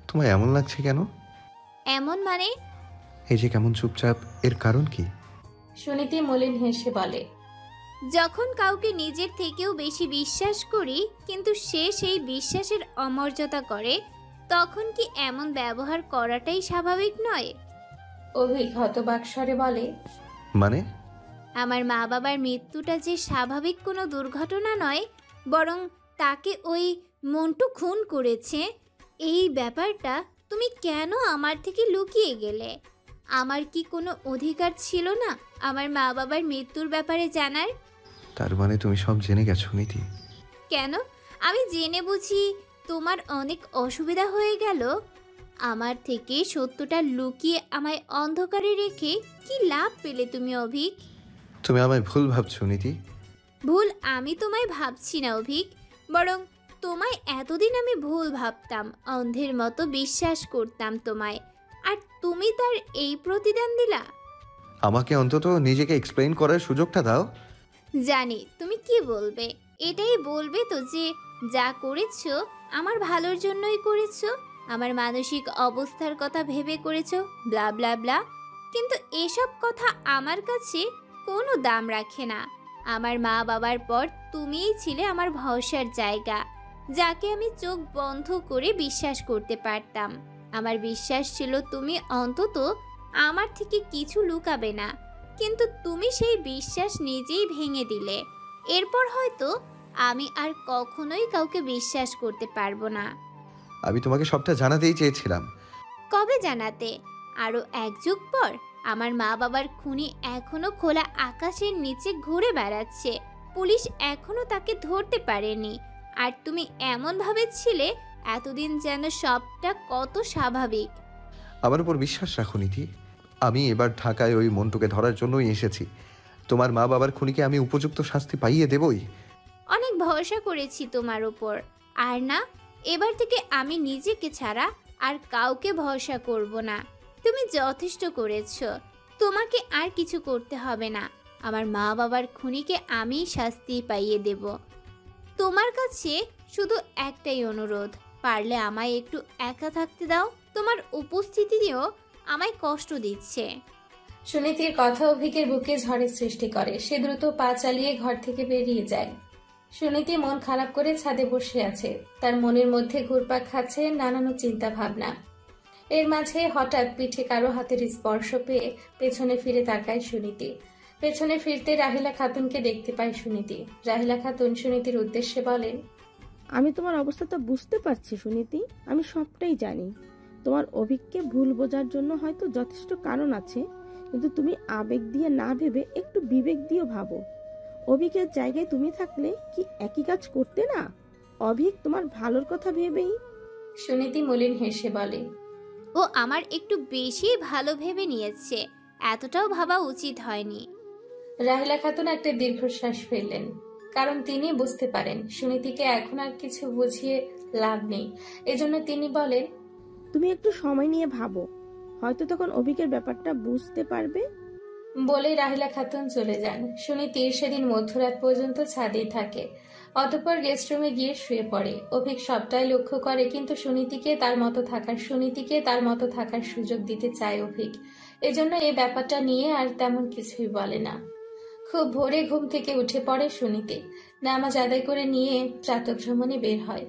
Speaker 2: তোমার এমন লাগছে কেন?
Speaker 5: এমন মানে?
Speaker 2: এই যে কেমন চুপচাপ, এর কারণ কি?
Speaker 1: সুনীতি মলিন হেসে বলে,
Speaker 5: যখন কাউকে নিজের থেকেও বেশি বিশ্বাস করি কিন্তু সে সেই বিশ্বাসের অমর্যাদা করে, তখন কি এমন ব্যবহার করাটাই স্বাভাবিক নয়?
Speaker 1: অভিক হতবাক স্বরে বলে,
Speaker 2: মানে?
Speaker 5: আমার মা বাবার মৃত্যুটা যে স্বাভাবিক কোনো দুর্ঘটনা নয়, বরং তাকে ওই মন্টু খুন করেছে, এই ব্যাপারটা তুমি কেন আমার থেকে লুকিয়ে গেলে? আমার কি কোনো অধিকার ছিল না আমার মা বাবার মৃত্যুর ব্যাপারে জানার?
Speaker 2: তার মানে তুমি সব জেনে গেছো নীতি?
Speaker 5: কেন? আমি জেনে বুঝি তোমার অনেক অসুবিধা হয়ে গেল? আমার থেকে সত্যটা লুকিয়ে আমায় অন্ধকারে রেখে কি লাভ পেলে তুমি অভিক?
Speaker 2: তুমি আমায় ভুল ভাবছো নীতি।
Speaker 5: ভুল আমি তোমায় ভাবছি না অভিক, বরং তোমায় এতদিন আমি ভুল ভাবতাম, অন্ধের মতো বিশ্বাস করতাম তোমায়, আর তুমি তার এই প্রতিদান দিলা।
Speaker 2: আমাকে অন্তত নিজেকে এক্সপ্লেইন করার সুযোগটা দাও।
Speaker 5: জানি তুমি কি বলবে, এটাই বলবে তো যে যা করেছো আমার ভালোর জন্যই করেছো, আমার মানসিক অবস্থার কথা ভেবে করেছো, ব্লা ব্লা ব্লা। কিন্তু এসব কথা আমার কাছে কোনো দাম রাখে না। আমার মা বাবার পর তুমিই ছিলে আমার ভরসার জায়গা, যাকে আমি চোখ বন্ধ করে বিশ্বাস করতে পারতাম। আমার বিশ্বাস ছিল তুমি অন্তত আমার থেকে কিছু লুকাবে না, কিন্তু তুমি সেই বিশ্বাস নিজেই ভেঙে দিলে। এরপর হয়তো আমি আর কখনোই কাউকে বিশ্বাস করতে পারবো না।
Speaker 2: আমি তোমাকে সবটা জানাতেই চেয়েছিলাম।
Speaker 5: কবে জানাতে? আরো এক যুগ পর? আমার মা বাবার খুনি এখনো খোলা আকাশের নিচে ঘুরে বেড়াচ্ছে, পুলিশ এখনো তাকে ধরতে পারেনি, আর তুমি এমন ভাবে ছিলে এতদিন যেন সবটা কত স্বাভাবিক।
Speaker 2: আমার উপর বিশ্বাস রাখো নীতি। আমি এবার ঢাকায় ওই মন্টুকে ধরার জন্যই এসেছি। তোমার মা বাবার খুনিকে আমি উপযুক্ত শাস্তি পাইয়ে দেবই।
Speaker 5: অনেক ভরসা করেছি তোমার উপর, আর না, এবার থেকে আমি নিজেকে ছাড়া আর কাউকে ভরসা করব না। তুমি যথেষ্ট করেছো, তোমাকে আর কিছু করতে হবে না। আমার মা বাবার খুনিকে আমি শাস্তি পাইয়ে দেব। তোমার কাছে শুধু একটাই অনুরোধ, পারলে আমায় একটু একা থাকতে দাও। তোমার উপস্থিতিও আমায় কষ্ট দিচ্ছে।
Speaker 1: সুনীতির কথা অভিকের বুকে ঝড়ের সৃষ্টি করে। সে দ্রুত পা চালিয়ে ঘর থেকে বেরিয়ে যায়। সুনীতি মন খারাপ করে ছাদে বসে আছে। তার মনের মধ্যে ঘুরপাক খাচ্ছে নানান চিন্তা ভাবনা। এর মাঝে হঠাৎ পিঠে কারো হাতের স্পর্শ পেয়ে পেছনে ফিরে তাকায় সুনীতি। পেছনে ফিরতে রাহিলা খাতুনকে দেখতে পায় সুনীতি। রাহিলা খাতুন সুনীতির উদ্দেশ্যে বলেন,
Speaker 10: আমি তোমার অবস্থাটা বুঝতে পারছি সুনীতি, আমি সবটাই জানি। তোমার অভিককে ভুল বোঝার জন্য হয়তো যথেষ্ট কারণ আছে, কিন্তু তুমি আবেগ দিয়ে না ভেবে একটু বিবেক দিয়ে ভাবো। অভিকের জায়গায় তুমি থাকলে কি একই কাজ করতে না? অভিক তোমার ভালোর কথা ভেবেই।
Speaker 1: সুনীতি মলিন হেসে বলে,
Speaker 5: ও আমার একটু বেশি ভালো ভেবে নিয়েছে, এতটাও ভাবা উচিত হয়নি।
Speaker 1: রাহিলা খাতুন একটা দীর্ঘশ্বাস ফেললেন, কারণ তিনি বুঝতে পারেন সুনীতিকে এখন আর কিছু বুঝিয়ে লাভ নেই। এজন্য তিনি বলেন,
Speaker 10: তুমি একটু সময় নিয়ে ভাবো, হয়তো তখন অভিকের ব্যাপারটা বুঝতে পারবে।
Speaker 1: বলে রাহিলা খাতুন চলে যান। সুনীতি সেদিন মধ্যরাত পর্যন্ত ছাদেই থাকে। অতঃপর গেস্ট রুমে গিয়ে শুয়ে পড়ে। অভিক সবটাই লক্ষ্য করে, কিন্তু সুনীতিকে তার মতো থাকার সুযোগ দিতে চায় অভিক। এজন্য এই ব্যাপারটা নিয়ে আর তেমন কিছুই বলে না। খুব ভোরে ঘুম থেকে উঠে পড়ে সুনীতি। নামাজ আদায় করে নিয়ে প্রাতঃভ্রমণে বের হয়।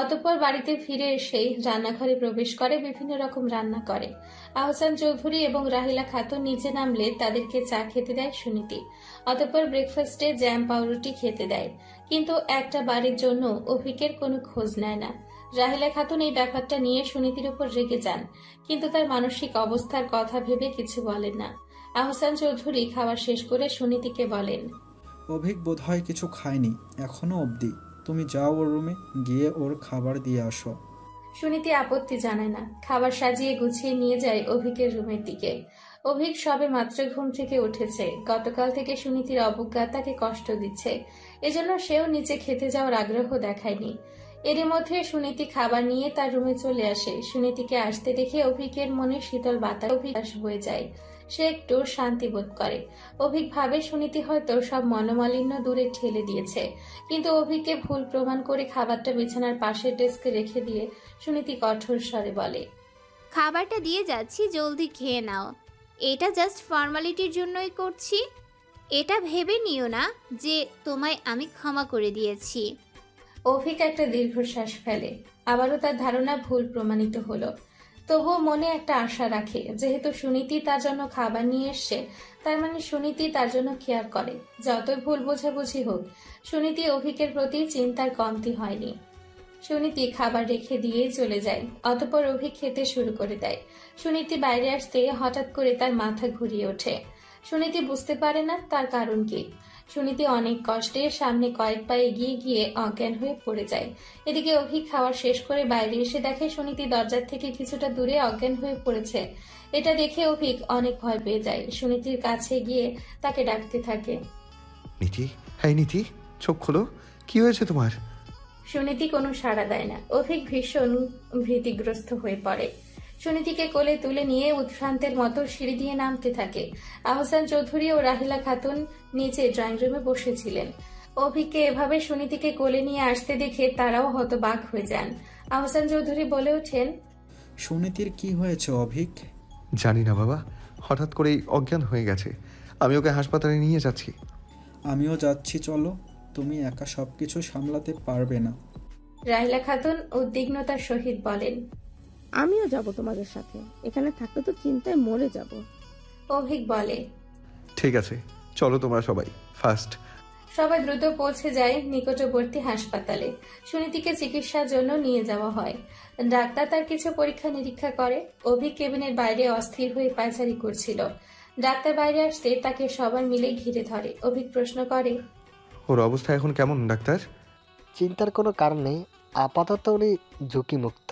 Speaker 1: অতঃপর বাড়িতে ফিরে এসেই রান্নাঘরে প্রবেশ করে, বিভিন্ন রকম রান্না করে। আহসান চৌধুরী এবং রাহিলা খাতুন নিচে নামলে তাদেরকে চা খেতে দেয় সুনীতি। অতঃপর ব্রেকফাস্টে জ্যাম পাউরুটি খেতে দেয়, কিন্তু একটা বাড়ির জন্য অভিকের কোনো খোঁজ নেয় না। রাহিলা খাতুন এই ব্যাপারটা নিয়ে সুনীতির উপর রেগে যান, কিন্তু তার মানসিক অবস্থার কথা ভেবে কিছু বলেন না। আহসান চৌধুরী খাওয়া শেষ করে সুনীতিকে বলেন,
Speaker 12: অভিক বোধহয় কিছু খায়নি এখনো অবধি। তুমি যাও ওর রুমে, গিয়ে ওর খাবার দিয়ে আসো।
Speaker 1: সুনীতি আপত্তি জানায় না। খাবার সাজিয়ে গুছিয়ে নিয়ে যায় অভিকের রুমের দিকে। অভিক সবে মাত্র ঘুম থেকে উঠেছে। গতকাল থেকে সুনীতির অবজ্ঞা তাকে কষ্ট দিচ্ছে, এজন্য সেও নিচে খেতে যাওয়ার আগ্রহ দেখায়নি। এরই মধ্যে সুনীতি খাবার নিয়ে তার রুমে চলে আসে। সুনীতিকে আসতে দেখে অভিকের মনে শীতল বাতাস বয়ে যায়। সে একটু শান্তি বোধ করে। অভিক ভাবে সুনীতি হয়তো সব মনোমালিন্য দূরে ঠেলে দিয়েছে, কিন্তু অভিককে ভুল প্রমাণ করে খাবারটা বিছানার পাশের ডেস্কে রেখে দিয়ে সুনীতি কঠোর স্বরে বলে,
Speaker 5: খাবারটা দিয়ে যাচ্ছি, জলদি খেয়ে নাও। এটা জাস্ট ফর্মালিটির জন্যই করছি। এটা ভেবে নিও না যে তোমায় আমি ক্ষমা করে দিয়েছি।
Speaker 1: অভিক একটা দীর্ঘশ্বাস ফেলে। আবারও তার ধারণা ভুল প্রমাণিত হলো। তবুও মনে একটা আশা রাখে, যেহেতু সুনীতি তার জন্য খাবার নিয়ে এসছে, তার মানে সুনীতি তার জন্য কেয়ার করে। যতই ভুল বোঝাবুঝি হোক, সুনীতি অভিকের প্রতি চিন্তার কমতি হয়নি। সুনীতি খাবার রেখে দিয়ে চলে যায়। অতঃপর অভিক খেতে শুরু করে দেয়। সুনীতি বাইরে আসতে হঠাৎ করে তার মাথা ঘুরিয়ে ওঠে। সুনীতি বুঝতে পারে না তার কারণ কি। সুনীতি অনেক কষ্টে সামনে কয়েক পা এগিয়ে গিয়ে অজ্ঞান হয়ে পড়ে যায়। এদিকে অভিক খাওয়ার শেষ করে বাইরে এসে দেখে সুনীতি দরজার থেকে কিছুটা দূরে অজ্ঞান হয়ে পড়েছে। এটা দেখে অভিক অনেক ভয় পেয়ে যায়। সুনীতির কাছে গিয়ে তাকে ডাকতে থাকে,
Speaker 2: নীতি, হ্যাঁ নীতি, চোখ খোলো, কি হয়েছে তোমার?
Speaker 1: সুনীতি কোনো সাড়া দেয় না। অভিক ভীষণ ভীতিগ্রস্ত হয়ে পড়ে। সুনীতিকে কোলে তুলে নিয়ে উৎভ্রান্তের মতো সিঁড়ি দিয়ে নামতে থাকে। আহসান চৌধুরী ও রাহিলা খাতুন নিচে ড্রয়িং রুমে বসেছিলেন। অভিককে এভাবে সুনীতিকে কোলে নিয়ে আসতে দেখে তারাও হতবাক হয়ে যান। আহসান চৌধুরী বলে ওঠেন,
Speaker 12: সুনীতির কি হয়েছে অভিক?
Speaker 2: জানি না বাবা, হঠাৎ করেই অজ্ঞান হয়ে গেছে। আমি ওকে হাসপাতালে নিয়ে যাচ্ছি।
Speaker 12: আমিও যাচ্ছি, চলো। তুমি একা সবকিছু সামলাতে পারবে না।
Speaker 1: রাহিলা খাতুন উদ্বিগ্নতার সহিত বলেন,
Speaker 10: আমিও যাব তোমাদের সাথে। এখানে থাকলে তো চিন্তায় মরে যাব।
Speaker 1: অভিক বলে।
Speaker 13: ঠিক আছে, চলো তোমরা সবাই ফার্স্ট।
Speaker 1: সবাই দ্রুত পৌঁছে যায় নিকটবর্তী হাসপাতালে। সুনীতিকে চিকিৎসার জন্য নিয়ে যাওয়া হয়। ডাক্তার তার কিছু পরীক্ষা নিরীক্ষা করে। অভিক কেবিনের বাইরে অস্থির হয়ে পায়চারি করছিল। ডাক্তার বাইরে আসতে তাকে সবার মিলে ঘিরে ধরে। অভিক প্রশ্ন করে,
Speaker 13: ওর অবস্থা এখন কেমন ডাক্তার?
Speaker 9: চিন্তার কোনো কারণ নেই, আপাতত উনি ঝুঁকিমুক্ত।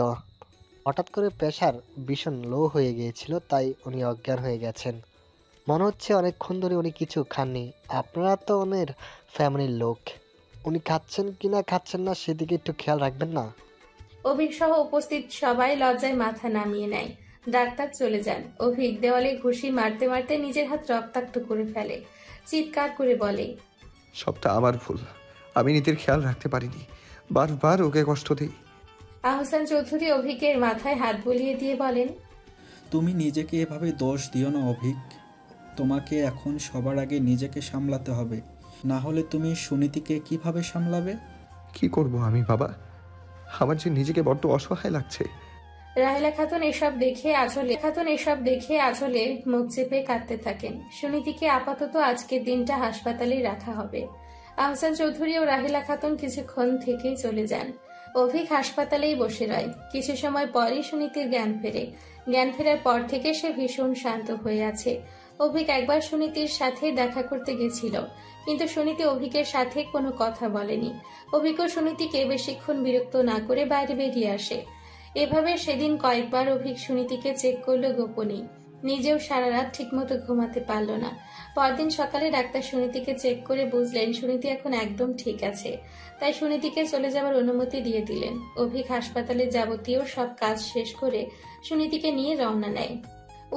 Speaker 9: হঠাৎ করে প্রেশার ভীষণ লো হয়ে গিয়েছিল, তাই উনি অজ্ঞান হয়ে গেছেন। মনে হচ্ছে অনেকক্ষণ ধরে উনি কিছু খাননি। আপনারা তো ওনার ফ্যামিলির লোক, উনি খাচ্ছেন কিনা খাচ্ছেন না সেদিকে একটু খেয়াল রাখবেন না?
Speaker 1: অভিক সহ উপস্থিত সবাই লজ্জায় মাথা নামিয়ে নেয়। ডাক্তার চলে যান। অভিক দেওয়ালে ঘুষি মারতে মারতে নিজের হাত রক্তাক্ত করে ফেলে। চিৎকার করে বলে,
Speaker 13: সবটা আমার ভুল, আমি নীতির খেয়াল রাখতে পারিনি, বারবার ওকে কষ্ট দিই।
Speaker 1: আহসান চৌধুরী অভিকের মাথায় হাত বুলিয়ে দিয়ে বলেন,
Speaker 12: তুমি নিজেকে এভাবে দোষ দিও না অভিক। তোমাকে এখন সবার আগে নিজেকে সামলাতে হবে, না হলে তুমি সুনীতিকে কিভাবে সামলাবে?
Speaker 13: কি করব আমি বাবা, আমার যে নিজেকে বড্ড অসহায় লাগছে।
Speaker 1: রাহেলা খাতুন এসব দেখে আঁচলে মুখ চেপে কাঁদতে থাকেন। সুনীতিকে আপাতত আজকের দিনটা হাসপাতালে রাখা হবে। আহসান চৌধুরী ও রাহেলা খাতুন কিছুক্ষণ থেকেই চলে যান। অভিক হাসপাতালেই বসে রয়। কিছু সময় পরই সুনীতির জ্ঞান ফেরে। জ্ঞান ফেরার পর থেকে সে ভীষণ শান্ত হয়ে আছে। অভিক একবার সুনীতির সাথে দেখা করতে গেছিল, কিন্তু সুনীতি অভিকের সাথে কোনো কথা বলেনি। অভিক ও সুনীতিকে বেশিক্ষণ বিরক্ত না করে বাইরে বেরিয়ে আসে। এভাবে সেদিন কয়েকবার অভিক সুনীতিকে চেক করলো গোপনেই। নিজেও সারা রাত ঠিকমতো ঘুমাতে পারল না। পরদিন সকালে ডাক্তার সুনীতিকে চেক করে বুঝলেন সুনীতি এখন একদম ঠিক আছে। তাই সুনীতিকে চলে যাওয়ার অনুমতি দিয়ে দিলেন। অভিক হাসপাতালের যাবতীয় সব কাজ শেষ করে সুনীতিকে নিয়ে রওনা নেয়।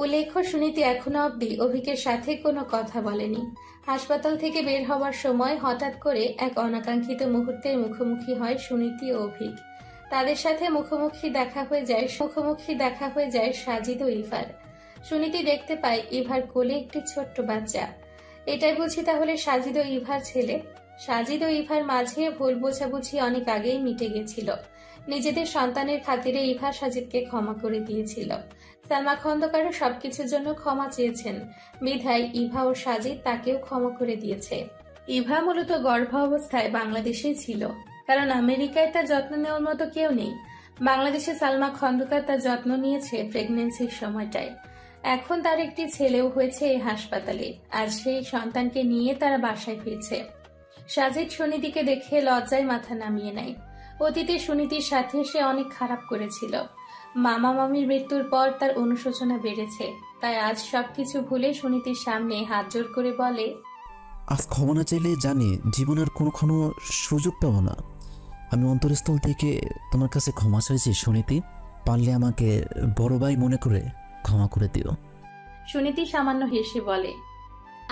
Speaker 1: উল্লেখ্য, সুনীতি এখনো অবধি অভিকের সাথে কোনো কথা বলেনি। হাসপাতাল থেকে বের হওয়ার সময় হঠাৎ করে এক অনাকাঙ্ক্ষিত মুহূর্তের মুখোমুখি হয় সুনীতি ও অভিক। তাদের সাথে মুখোমুখি দেখা হয়ে যায় সাজিদ ও ইভার। সুনীতি দেখতে পায় ইভার কোলে একটি ছোট্ট বাচ্চা। এটাই বুঝি তাহলে সাজিদ ও ইভার ছেলে। সাজিদ ও ইভার মাঝে ভুল বোঝাবুঝি অনেক আগেই মিটে গেছিল। নিজেদের সন্তানের খাতিরে ইভা সাজিদকে ক্ষমা করে দিয়েছিল। সালমা খন্দকারও সবকিছুর জন্য ক্ষমা চেয়েছেন, বিধায় ইভা ও সাজিদ তাকেও ক্ষমা করে দিয়েছে। ইভা মূলত গর্ভাবস্থায় বাংলাদেশেই ছিল, কারণ আমেরিকায় তার যত্ন নেওয়ার মতো কেউ নেই। বাংলাদেশে সালমা খন্দকার তার যত্ন নিয়েছে প্রেগন্যান্সির সময়টায়। এখন তার একটি ছেলেও হয়েছে এই হাসপাতালে, আর সেই সন্তানকে নিয়ে তারা বাসায় ফিরছে। সাজিদ সুনীতিকে দেখে লজ্জায় মাথা নামিয়ে নেয়। অতীতে সুনীতির সাথে সে অনেক খারাপ করেছিল। মামা মামির মৃত্যুর পর তার অনুশোচনা বেড়েছে, তাই আজ সবকিছু ভুলে সুনীতির সামনে হাত জোর করে বলে,
Speaker 14: আজ ক্ষমা না চাইলে জানি জীবনের কোনো সুযোগ পাবো না। আমি অন্তরস্থল থেকে তোমার কাছে ক্ষমা চাইছি সুনীতি, পারলে আমাকে বড় ভাই মনে করে ক্ষমা করে দিও।
Speaker 1: সুনীতি সামান্য হেসে বলে,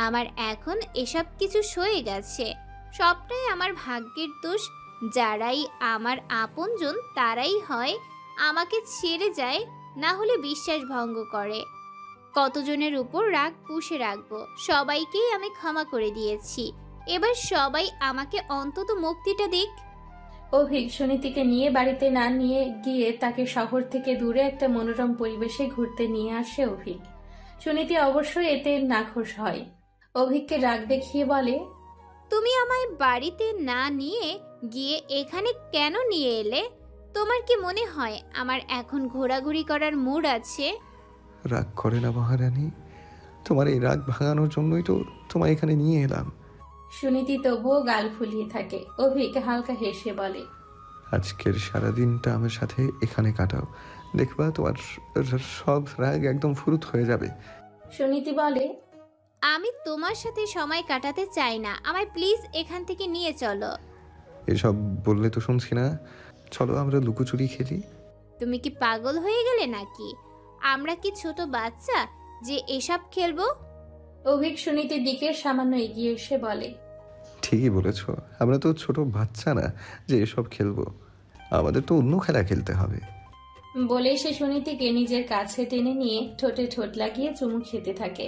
Speaker 5: আমার এখন এসব কিছু সয়ে গেছে, সবটাই আমার ভাগ্যের দোষ। যারাই আমার আপনজন তারাই হয় আমাকে ছেড়ে যায়, না হলে বিশ্বাস ভঙ্গ করে। কতজনের উপর রাগ পুষে রাখবো, সবাইকেই আমি ক্ষমা করে দিয়েছি। এবার সবাই আমাকে অন্তত মুক্তিটা দিক।
Speaker 1: অভিক সুনীতিকে নিয়ে বাড়িতে না নিয়ে গিয়ে তাকে শহর থেকে দূরে একটা মনোরম পরিবেশে ঘুরতে নিয়ে আসে অভিক। সুনীতি অবশ্যই এতে নাখোশ হয়। অভিককে রাগ দেখিয়ে বলে,
Speaker 5: তুমি আমায় বাড়িতে না নিয়ে গিয়ে এখানে কেন নিয়ে এলে? তোমার কি মনে হয় আমার এখন ঘোরাঘুরি করার মুড আছে?
Speaker 13: রাগ করে না মহারানী, তোমার এই রাগ ভাঙানোর জন্যই তো তোমায় এখানে নিয়ে এলাম।
Speaker 1: সুনীতি তবুও গাল ফুলিয়ে থাকে। অভিক হালকা হেসে বলে,
Speaker 13: আজকের সারাদিনটা আমার সাথে এখানে কাটাও, দেখবা তোমার সব রাগ একদম ফুরুত হয়ে যাবে।
Speaker 1: সুনীতি বলে,
Speaker 5: আমি তোমার সাথে সময় কাটাতে চাই না, আমায় প্লিজ এখান থেকে নিয়ে চলো।
Speaker 13: এসব বললে তো শুনছি না, চলো আমরা লুকোচুরি খেলি।
Speaker 5: তুমি কি পাগল হয়ে গেলে নাকি? আমরা কি ছোট বাচ্চা যে এসব খেলবো?
Speaker 1: অভিক সুনীতির দিকে সামান্য এগিয়ে এসে বলে,
Speaker 13: ঠিকই বলেছ, আমরা তো ছোট বাচ্চা না যে এসব খেলবো, আমাদের তো অন্য খেলা খেলতে হবে।
Speaker 1: বলে সে সুনীতিকে নিজের কাছে টেনে নিয়ে ঠোঁটে ঠোঁট লাগিয়ে চুমু খেতে থাকে।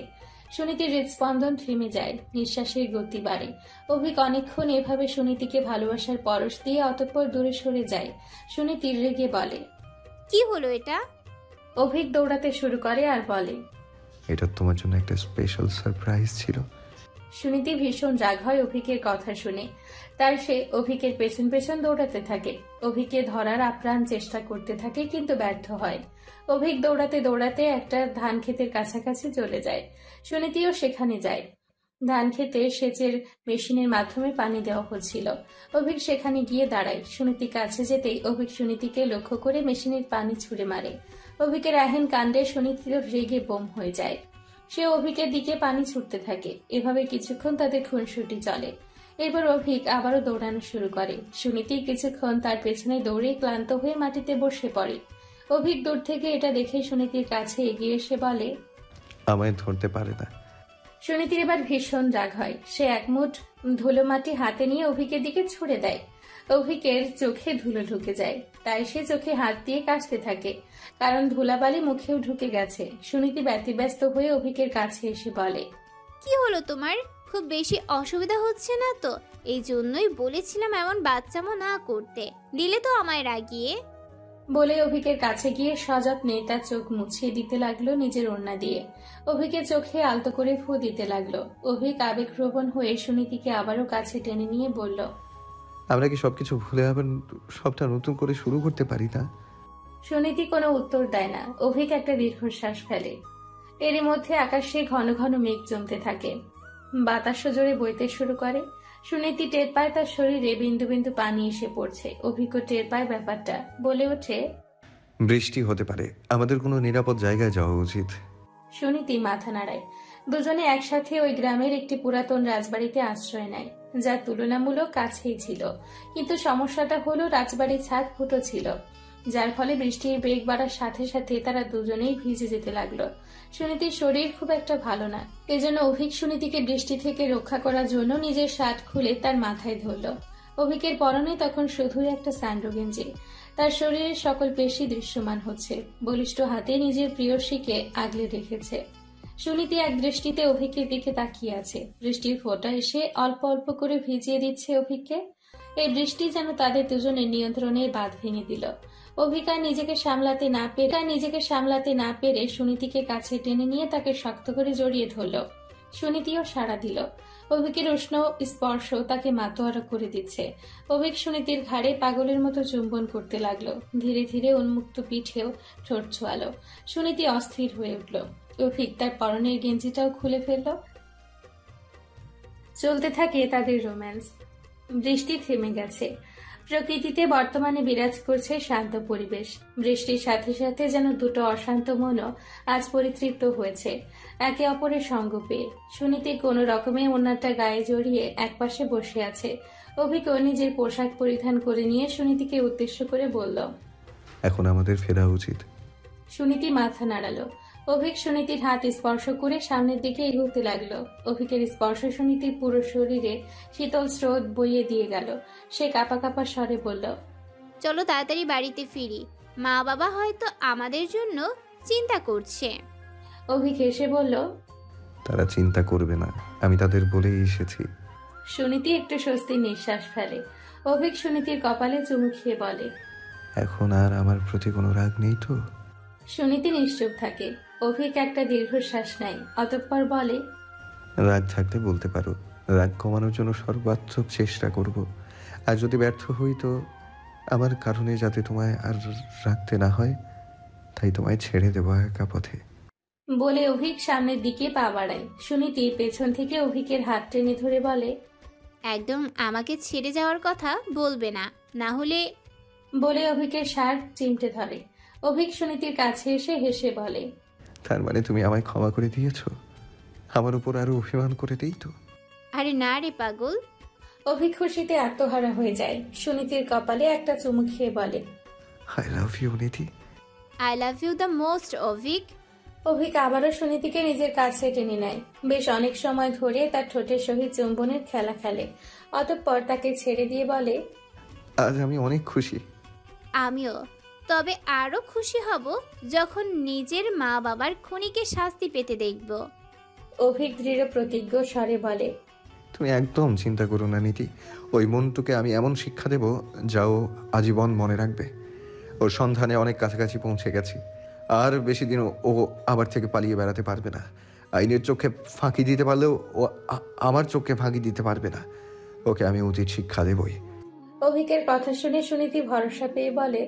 Speaker 1: সুনীতির হৃদস্পন্দন থেমে যায়, নিঃশ্বাসের গতি বাড়ে। অভিক অনেকক্ষণ এভাবে সুনীতিকে ভালোবাসার পরশ দিয়ে অতঃপর দূরে সরে যায়। সুনীতি রেগে বলে,
Speaker 5: কি হলো এটা?
Speaker 1: অভিক দৌড়াতে শুরু করে আর বলে,
Speaker 13: এটা তোমার জন্য একটা স্পেশাল সারপ্রাইজ ছিল।
Speaker 1: সুনীতি ভীষণ রাগ হয় অভিকের কথা শুনে। তার সে অভিকের পেছন পেছন দৌড়াতে থাকে, অভিকে ধরার আপ্রাণ চেষ্টা করতে থাকে, কিন্তু ব্যর্থ হয়। অভিক দৌড়াতে দৌড়াতে একটা ধান ক্ষেতের কাছাকাছি চলে যায়। সুনীতিও সেখানে যায়। ধান খেতে সেচের মেশিনের মাধ্যমে পানি দেওয়া হচ্ছিল। অভিক সেখানে গিয়ে দাঁড়ায়। সুনীতি কাছে যেতেই অভিক সুনীতিকে লক্ষ্য করে মেশিনের পানি ছুঁড়ে মারে। অভিকের আহেন কাণ্ডে সুনীতির রেগে বোম হয়ে যায়। সে অভিকের দিকে পানি ছুটতে থাকে। এভাবে কিছুক্ষণ তাদের খুনসুটি চলে। এরপর অভিক আবারও দৌড়ানো শুরু করে। সুনীতি কিছুক্ষণ তার পেছনে দৌড়ে ক্লান্ত হয়ে মাটিতে বসে পড়ে। অভিক দূর থেকে এটা দেখে সুনীতির কাছে এগিয়ে এসে বলে,
Speaker 13: আমায় ধরতে পারে না।
Speaker 1: সুনীতির এবার ভীষণ রাগ হয়। সে এক মুঠ ধুলো মাটি হাতে নিয়ে অভিকের দিকে ছুড়ে দেয়। অভিকের চোখে ধুলো ঢুকে যায়, তাই সে চোখে হাত দিয়ে কাশতে থাকে, কারণ ধুলাবালি মুখেও ঢুকে গেছে। সুনীতি ব্যতিব্যস্ত হয়ে অভিকের কাছে এসে বলে,
Speaker 5: কি হলো তোমার? খুব বেশি অসুবিধা হচ্ছে না তো? এই জন্যই বলেছিলাম এমন বাচ্চামো না করতে, দিলে তো আমায় রাগিয়ে।
Speaker 1: বলে অভিকের কাছে গিয়ে সযত্নে তার চোখ মুছিয়ে দিতে লাগলো নিজের ওড়না দিয়ে। অভিকের চোখে আলতো করে ফু দিতে লাগলো। অভিক আবেগপ্রবণ হয়ে সুনীতিকে আবারও কাছে টেনে নিয়ে বলল,
Speaker 13: আমরা কি সবকিছু ভুলে আবার সবটা নতুন করে শুরু করতে পারি না?
Speaker 1: সুনীতি কোনো উত্তর দেয় না। অভিক একটা দীর্ঘশ্বাস ফেলে। এরই মধ্যে আকাশে ঘন ঘন মেঘ জমতে থাকে, বাতাস জোরে বইতে শুরু করে। সুনীতি টের পায় তার শরীরে বিন্দু বিন্দু পানি এসে পড়ছে। অভিজ্ঞ টের পায় ব্যাপারটা, বলে ওঠে,
Speaker 13: বৃষ্টি হতে পারে, আমাদের কোনো নিরাপদ জায়গায় যাওয়া উচিত।
Speaker 1: সুনীতি মাথা নাড়ায়। দুজনে একসাথে ওই গ্রামের একটি পুরাতন রাজবাড়িতে আশ্রয় নেয়, যা তুলনামূলক কাছেই ছিল। কিন্তু সমস্যাটা হলো রাজবাড়ির ছাদ ফুটো ছিল, যার ফলে বৃষ্টির বেগ বাড়ার সাথে সাথে তারা দুজনেই ভিজে যেতে লাগলো। সুনীতির শরীর খুব একটা ভালো না, এজন্য অভিক সুনীতিকে বৃষ্টি থেকে রক্ষা করার জন্য নিজের শার্ট খুলে তার মাথায় ধরল। অভিকের পরনে তখন শুধুই একটা স্যান্ডো গেঞ্জি। তার শরীরের সকল পেশি দৃশ্যমান হচ্ছে। বলিষ্ঠ হাতে নিজের প্রিয়সীকে আগলে রেখেছে। সুনীতি এক দৃষ্টিতে অভিকের দিকে তাকিয়ে আছে। বৃষ্টির ফোঁটা এসে অল্প অল্প করে ভিজিয়ে দিচ্ছে অভিককে। এই বৃষ্টি যেন তাদের দুজনের নিয়ন্ত্রণের বাঁধ ভেঙে দিল। অভিকা নিজেকে সামলাতে না পেরে সুনীতিকে কাছে টেনে নিয়ে তাকে শক্ত করে জড়িয়ে ধরল। সুনীতিও সাড়া দিল। অভিকের উষ্ণ স্পর্শ তাকে মাতোয়ারা করে দিচ্ছে। অভিক সুনীতির ঘাড়ে পাগলের মতো চুম্বন করতে লাগলো। ধীরে ধীরে উন্মুক্ত পিঠেও ঠোঁট ছোঁয়ালো। সুনীতি অস্থির হয়ে উঠল। অভিক তার পরনের গেঞ্জিটাও খুলে ফেলল। চলতে থাকে তাদের রোম্যান্স। বৃষ্টি থেমে গেছে। প্রকৃতিতে বর্তমানে বিরাজ করছে শান্ত পরিবেশ। বৃষ্টির সাথে সাথে যেন দুটো অশান্ত মনও আজ পরিতৃপ্ত হয়েছে একে অপরের সঙ্গ পেয়ে। সুনীতি কোনো রকমে ওনারটা গায়ে জড়িয়ে একপাশে বসে আছে। অভিকও নিজের পোশাক পরিধান করে নিয়ে সুনীতিকে উদ্দেশ্য করে বলল,
Speaker 13: এখন আমাদের ফেরা উচিত।
Speaker 1: সুনীতি মাথা নাড়ালো। অভিক সুনীতির হাত স্পর্শ করে সামনের দিকে এগোতে লাগলো। অভিকের স্পর্শ সুনীতির পুরো শরীরে শীতল স্রোত বইয়ে দিয়ে গেল। সে কাঁপা কাঁপা স্বরে বলল,
Speaker 5: চলো তাড়াতাড়ি বাড়িতে ফিরি, মা বাবা হয়তো আমাদের জন্য চিন্তা করছে।
Speaker 1: অভিক এসে বলল,
Speaker 13: তারা চিন্তা করবে না, আমি তাদের বলেই এসেছি।
Speaker 1: সুনীতি একটু স্বস্তির নিঃশ্বাস ফেলে। অভিক সুনীতির কপালে চুমু খেয়ে বলে,
Speaker 13: এখন আর আমার প্রতি কোনো রাগ নেই তো?
Speaker 1: সুনীতি নিশ্চুপ থাকে। অভিক একটা দীর্ঘশ্বাস নেয়, অতঃপর বলে,
Speaker 13: রাগ থাকতে বলতে পারো, রাগ কমানোর জন্য সর্বাত্মক চেষ্টা করব। আর যদি ব্যর্থ হই তো আমার কারণে যাতে তোমায় আর রাখতে না হয়, তাই তোমায় ছেড়ে দেবো একা পথে।
Speaker 1: বলে অভিক সামনের দিকে পা বাড়ায়। সুনীতি পেছন থেকে অভিকের হাত টেনে ধরে বলে,
Speaker 5: একদম আমাকে ছেড়ে যাওয়ার কথা বলবে না, না হলে।
Speaker 1: বলে অভিকের শার্ট চিমটে ধরে। অভিক সুনীতির কাছে এসে হেসে বলে,
Speaker 13: তার মানে তুমি আমায় ক্ষমা করে দিয়েছো? আমার উপর আরো অভিমান করে দেই তো?
Speaker 5: আরে না রে পাগল।
Speaker 1: অভিক খুশিতে আত্মহারা হয়ে যায়। সুনীতির কপালে একটা চুমু খেয়ে বলে,
Speaker 13: I love you Niti.
Speaker 5: I love you the most Abhik.
Speaker 1: Abhik আবারও সুনীতিকে নিজের কাছে টেনে নেয়। বেশ অনেক সময় ধরে তার ঠোঁটের সহিত চুম্বনের খেলা খেলে। অতঃপর তাকে ছেড়ে দিয়ে বলে,
Speaker 13: আজ আমি অনেক খুশি।
Speaker 5: আমিও। তবে আরো খুশি হব যখন নিজের মা বাবার খুনিকে শাস্তি পেতে দেখব।
Speaker 1: অভিক দৃঢ় প্রতিজ্ঞ স্বরে বলে,
Speaker 13: তুমি একদম চিন্তা করো না নীতি। ওই মনটুকে আমি এমন শিক্ষা দেব যা ও আজীবন মনে রাখবে। ওর সন্ধানে অনেক কাছাকাছি পৌঁছে গেছি। আর বেশি দিন ও আমার থেকে পালিয়ে বেড়াতে পারবে না। আইনের চোখে ফাঁকি দিতে পারলেও ও আমার চোখে ফাঁকি দিতে পারবে না। ওকে আমি উচিত শিক্ষা দেবই।
Speaker 1: অভিকের কথা শুনে সুনীতি ভরসা পেয়ে বলে,